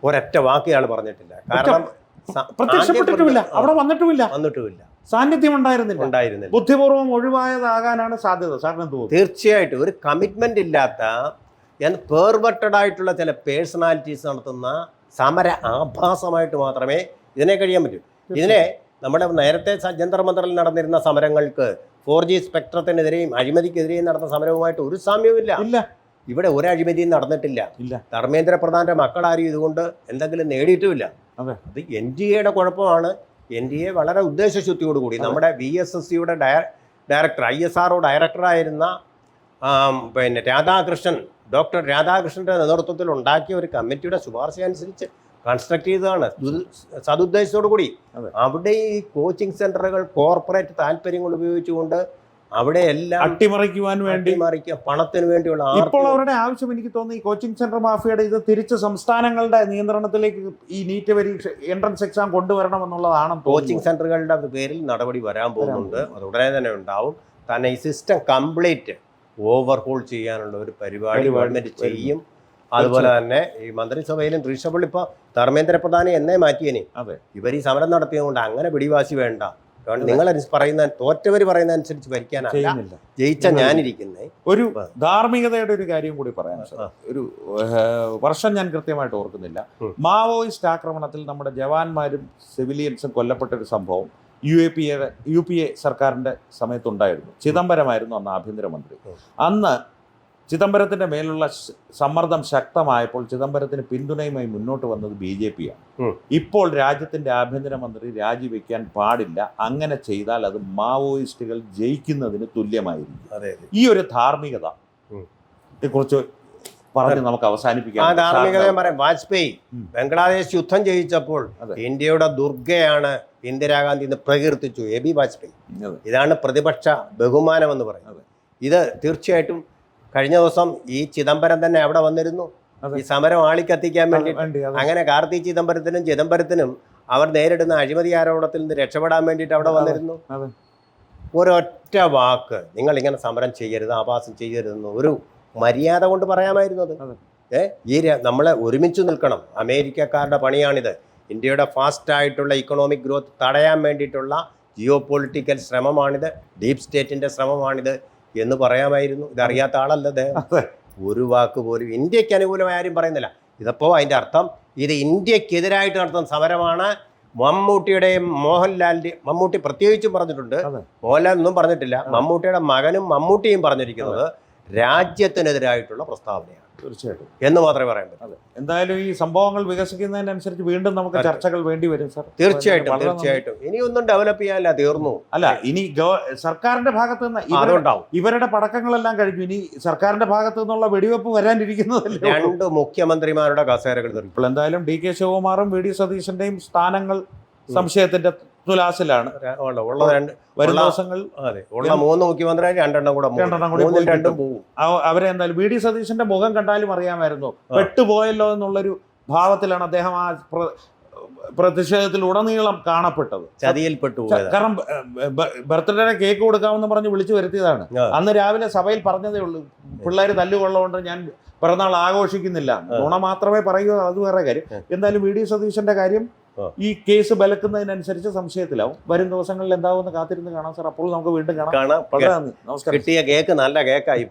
B: ഒരൊറ്റ വാക്കിയാൾ പറഞ്ഞിട്ടില്ല. കാരണം
A: പ്രത്യക്ഷപ്പെട്ടിട്ടുമില്ല, അവിടെ വന്നിട്ടുമില്ല, സാന്നിധ്യം ഉണ്ടായിരുന്നില്ല. ബുദ്ധിപൂർവ്വം ഒഴിവായതാകാനാണ് സാധ്യത. സാറിന് തോന്നുന്നു?
B: തീർച്ചയായിട്ടും. ഒരു കമ്മിറ്റ്മെന്റ് ഇല്ലാത്ത പെർവെർട്ടഡ് ആയിട്ടുള്ള ചില പേഴ്സണാലിറ്റീസ് നടത്തുന്ന സമര ആഭാസമായിട്ട് മാത്രമേ ഇതിനെ കഴിയാൻ പറ്റൂ. ഇതിനെ നമ്മുടെ നേരത്തെ ജന്തർ മന്ദറിൽ നടന്നിരുന്ന സമരങ്ങൾക്ക് 4G സ്പെക്ട്രത്തിനെതിരെയും അഴിമതിക്കെതിരെയും നടന്ന സമരവുമായിട്ട് ഒരു സാമ്യവുമില്ല. ഇവിടെ ഒരു അഴിമതിയും നടന്നിട്ടില്ല. ധർമ്മേന്ദ്ര പ്രധാന്റെ മക്കളാരും ഇതുകൊണ്ട് എന്തെങ്കിലും നേടിയിട്ടുമില്ല. അത് NDAയുടെ കുഴപ്പമാണ്. NDA വളരെ ഉദ്ദേശശുദ്ധിയോടുകൂടി നമ്മുടെ VSSCയുടെ ഡയറക്ടർ, ISRO ഡയറക്ടറായിരുന്ന പിന്നെ ഡോക്ടർ രാധാകൃഷ്ണന്റെ നേതൃത്വത്തിൽ ഉണ്ടാക്കിയ ഒരു കമ്മിറ്റിയുടെ ശുപാർശ അനുസരിച്ച് കൺസ്ട്രക്ട് ചെയ്തതാണ്, സതുദ്ദേശത്തോടു കൂടി. അവിടെ ഈ കോച്ചിങ് സെന്ററുകൾ കോർപ്പറേറ്റ് താല്പര്യങ്ങൾ ഉപയോഗിച്ചുകൊണ്ട് അവിടെ എല്ലാം
A: അട്ടിമറിക്കുവാൻ വേണ്ടി,
B: പണത്തിന് വേണ്ടിയുള്ള
A: ഇപ്പോൾ അവരുടെ ആവശ്യം എനിക്ക് തോന്നുന്നു ഈ കോച്ചിങ് സെന്റർ മാഫിയയുടെ ഇത് തിരിച്ച് സംസ്ഥാനങ്ങളുടെ നിയന്ത്രണത്തിലേക്ക് ഈ നീറ്റ് പരീക്ഷ എൻട്രൻസ് എക്സാം കൊണ്ടുവരണം എന്നുള്ളതാണ്.
B: കോച്ചിങ് സെന്ററുകളുടെ പേരിൽ നടപടി വരാൻ പോകുന്നുണ്ട്, അത് ഉടനെ തന്നെ ഉണ്ടാവും. തന്നെ ഈ സിസ്റ്റം കംപ്ലീറ്റ് ഓവർഹോൾ ചെയ്യാനുള്ള ഒരു പരിപാടി ഗവൺമെന്റ് ചെയ്യും. അതുപോലെ തന്നെ ഈ മന്ത്രിസഭയിലും റീഷബിൾ ഇപ്പോൾ ധർമ്മേന്ദ്ര പ്രധാനെ എന്നേ മാറ്റിയനെ. ഇവർ ഈ സമരം നടത്തിയതുകൊണ്ട് അങ്ങനെ പിടിവാശി വേണ്ട. നിങ്ങൾ തോറ്റവർ പറയുന്ന അനുസരിച്ച് ഭരിക്കാനല്ല ജയിച്ച ഞാനിരിക്കുന്നത്.
A: ഒരു ധാർമ്മികതയുടെ ഒരു കാര്യം കൂടി പറയാം സാർ. ഒരു വർഷം ഞാൻ കൃത്യമായിട്ട് ഓർക്കുന്നില്ല, മാവോയിസ്റ്റ് ആക്രമണത്തിൽ നമ്മുടെ ജവാന്മാരും സിവിലിയൻസും കൊല്ലപ്പെട്ട ഒരു സംഭവം UPA സർക്കാരിൻ്റെ സമയത്തുണ്ടായിരുന്നു. ചിദംബരമായിരുന്നു അന്ന് ആഭ്യന്തരമന്ത്രി. അന്ന് ചിദംബരത്തിൻ്റെ മേലുള്ള സമ്മർദ്ദം ശക്തമായപ്പോൾ ചിദംബരത്തിന് പിന്തുണയുമായി മുന്നോട്ട് വന്നത് BJP ആണ്. ഇപ്പോൾ രാജ്യത്തിൻ്റെ ആഭ്യന്തരമന്ത്രി രാജിവെക്കാൻ പാടില്ല, അങ്ങനെ ചെയ്താൽ അത് മാവോയിസ്റ്റുകൾ ജയിക്കുന്നതിന് തുല്യമായിരിക്കും. ഈ ഒരു ധാർമ്മികത കുറിച്ച് പറഞ്ഞ് നമുക്ക് അവസാനിപ്പിക്കാം.
B: ആ ധാർമ്മികത ഞാൻ പറയാം. വാജ്പേയി ബംഗ്ലാദേശ് യുദ്ധം ജയിച്ചപ്പോൾ ഇന്ത്യയുടെ ദുർഗയാണ് ഇന്ദിരാഗാന്ധി എന്ന് പ്രകീർത്തിച്ചു AB വാജ്പേയി. ഇതാണ് പ്രതിപക്ഷ ബഹുമാനം എന്ന് പറയുന്നത്. ഇത് തീർച്ചയായിട്ടും കഴിഞ്ഞ ദിവസം ഈ ചിദംബരം തന്നെ അവിടെ വന്നിരുന്നു ഈ സമരം ആളിക്കത്തിക്കാൻ വേണ്ടി. അങ്ങനെ കാർത്തി ചിദംബരത്തിനും അവർ നേരിടുന്ന അഴിമതി ആരോപണത്തിൽ നിന്ന് രക്ഷപ്പെടാൻ വേണ്ടിയിട്ട് അവിടെ വന്നിരുന്നു. ഒരൊറ്റ വാക്ക്, നിങ്ങൾ ഇങ്ങനെ സമരം ചെയ്യരുത്, ആഭാസം ചെയ്യരുതെന്ന് ഒരു മര്യാദ കൊണ്ട് പറയാമായിരുന്നത്. നമ്മളെ ഒരുമിച്ച് നിൽക്കണം, അമേരിക്കക്കാരുടെ പണിയാണിത്, ഇന്ത്യയുടെ ഫാസ്റ്റായിട്ടുള്ള ഇക്കണോമിക് ഗ്രോത്ത് തടയാൻ വേണ്ടിയിട്ടുള്ള ജിയോ പൊളിറ്റിക്കൽ ശ്രമമാണിത്, ഡീപ് സ്റ്റേറ്റിൻ്റെ ശ്രമമാണിത് എന്ന് പറയാമായിരുന്നു. ഇതറിയാത്ത ആളല്ല അദ്ദേഹം. ഒരു വാക്ക് പോലും ഇന്ത്യക്ക് അനുകൂലമായ ആരും പറയുന്നില്ല. ഇതിപ്പോൾ അതിൻ്റെ അർത്ഥം ഇത് ഇന്ത്യക്കെതിരായിട്ട് നടത്തുന്ന സമരമാണ്, മമ്മൂട്ടിയുടെയും മോഹൻലാലിന്റെയും, മമ്മൂട്ടി പ്രത്യേകിച്ചും പറഞ്ഞിട്ടുണ്ട്,
A: അതെ.
B: മോഹൻലാൽ ഒന്നും പറഞ്ഞിട്ടില്ല, മമ്മൂട്ടിയുടെ മകനും മമ്മൂട്ടിയും പറഞ്ഞിരിക്കുന്നത് രാജ്യത്തിനെതിരായിട്ടുള്ള പ്രസ്താവനയാണ്
A: തീർച്ചയായിട്ടും
B: എന്ന് മാത്രമേ പറയാൻ പറ്റൂ.
A: അതെ. എന്തായാലും ഈ സംഭവങ്ങൾ വികസിക്കുന്നതിനനുസരിച്ച് വീണ്ടും നമുക്ക് ചർച്ചകൾ വേണ്ടി വരും സർ.
B: തീർച്ചയായിട്ടും
A: വളരെ നന്ദി.
B: തീർച്ചയായിട്ടും ഇനിയൊന്നും ഡെവലപ്പ് ചെയ്യാനില്ല, തീർന്നു.
A: അല്ല, ഇനി സർക്കാരിന്റെ ഭാഗത്ത് നിന്ന്
B: അതുണ്ടാവും.
A: ഇവരുടെ പടക്കങ്ങളെല്ലാം കഴിഞ്ഞു. ഇനി സർക്കാരിന്റെ ഭാഗത്ത് നിന്നുള്ള വെടിവെപ്പ് വരാനിരിക്കുന്നതല്ലേ ഉള്ളൂ.
B: 2 മുഖ്യമന്ത്രിമാരുടെ കസേരകൾ തെറിക്കും.
A: ഇപ്പോൾ എന്തായാലും ഡി കെ ശിവകുമാറും വി ഡി സതീശന്റെയും സ്ഥാനങ്ങൾ സംശയത്തിന്റെ തുലാസിലാണ്.
B: ഉള്ള രണ്ട്
A: വരും ദിവസങ്ങൾ
B: അതെ ഉള്ള 3 മുഖ്യമന്ത്രി 2 കൂടെ മൂന്നിൽ 2 പോകും.
A: അവരെ എന്തായാലും വി ഡി സതീശന്റെ മുഖം കണ്ടാലും അറിയാമായിരുന്നു പെട്ടുപോയല്ലോ എന്നുള്ളൊരു ഭാവത്തിലാണ് അദ്ദേഹം ആ പ്രതിഷേധത്തിൽ ഉടനീളം കാണപ്പെട്ടത്.
B: ചതിയിൽപ്പെട്ടു പോയത്.
A: കാരണം ബർത്ത്ഡേ കേക്ക് കൊടുക്കാമെന്ന് പറഞ്ഞ് വിളിച്ചു വരുത്തിയതാണ്. അന്ന് രാവിലെ സഭയിൽ പറഞ്ഞതേ ഉള്ളൂ, പിള്ളേർ തല്ലുകൊള്ളതുകൊണ്ട് ഞാൻ പിറന്നാൾ ആഘോഷിക്കുന്നില്ല. നുണ മാത്രമേ പറയൂ, അത് വേറെ കാര്യം. എന്തായാലും വി ഡി സതീശന്റെ കാര്യം ഈ കേസ് ബലക്കുന്നതിനനുസരിച്ച് സംശയത്തിലാവും. വരും ദിവസങ്ങളിൽ എന്താവുമെന്ന് കാത്തിരുന്ന് കാണാം സാർ. അപ്പോൾ നമുക്ക് വീണ്ടും കാണാം. വളരെ നന്ദി, നമസ്കാരം.
B: കിട്ടിയ കേക്ക് നല്ല കേക്കായി.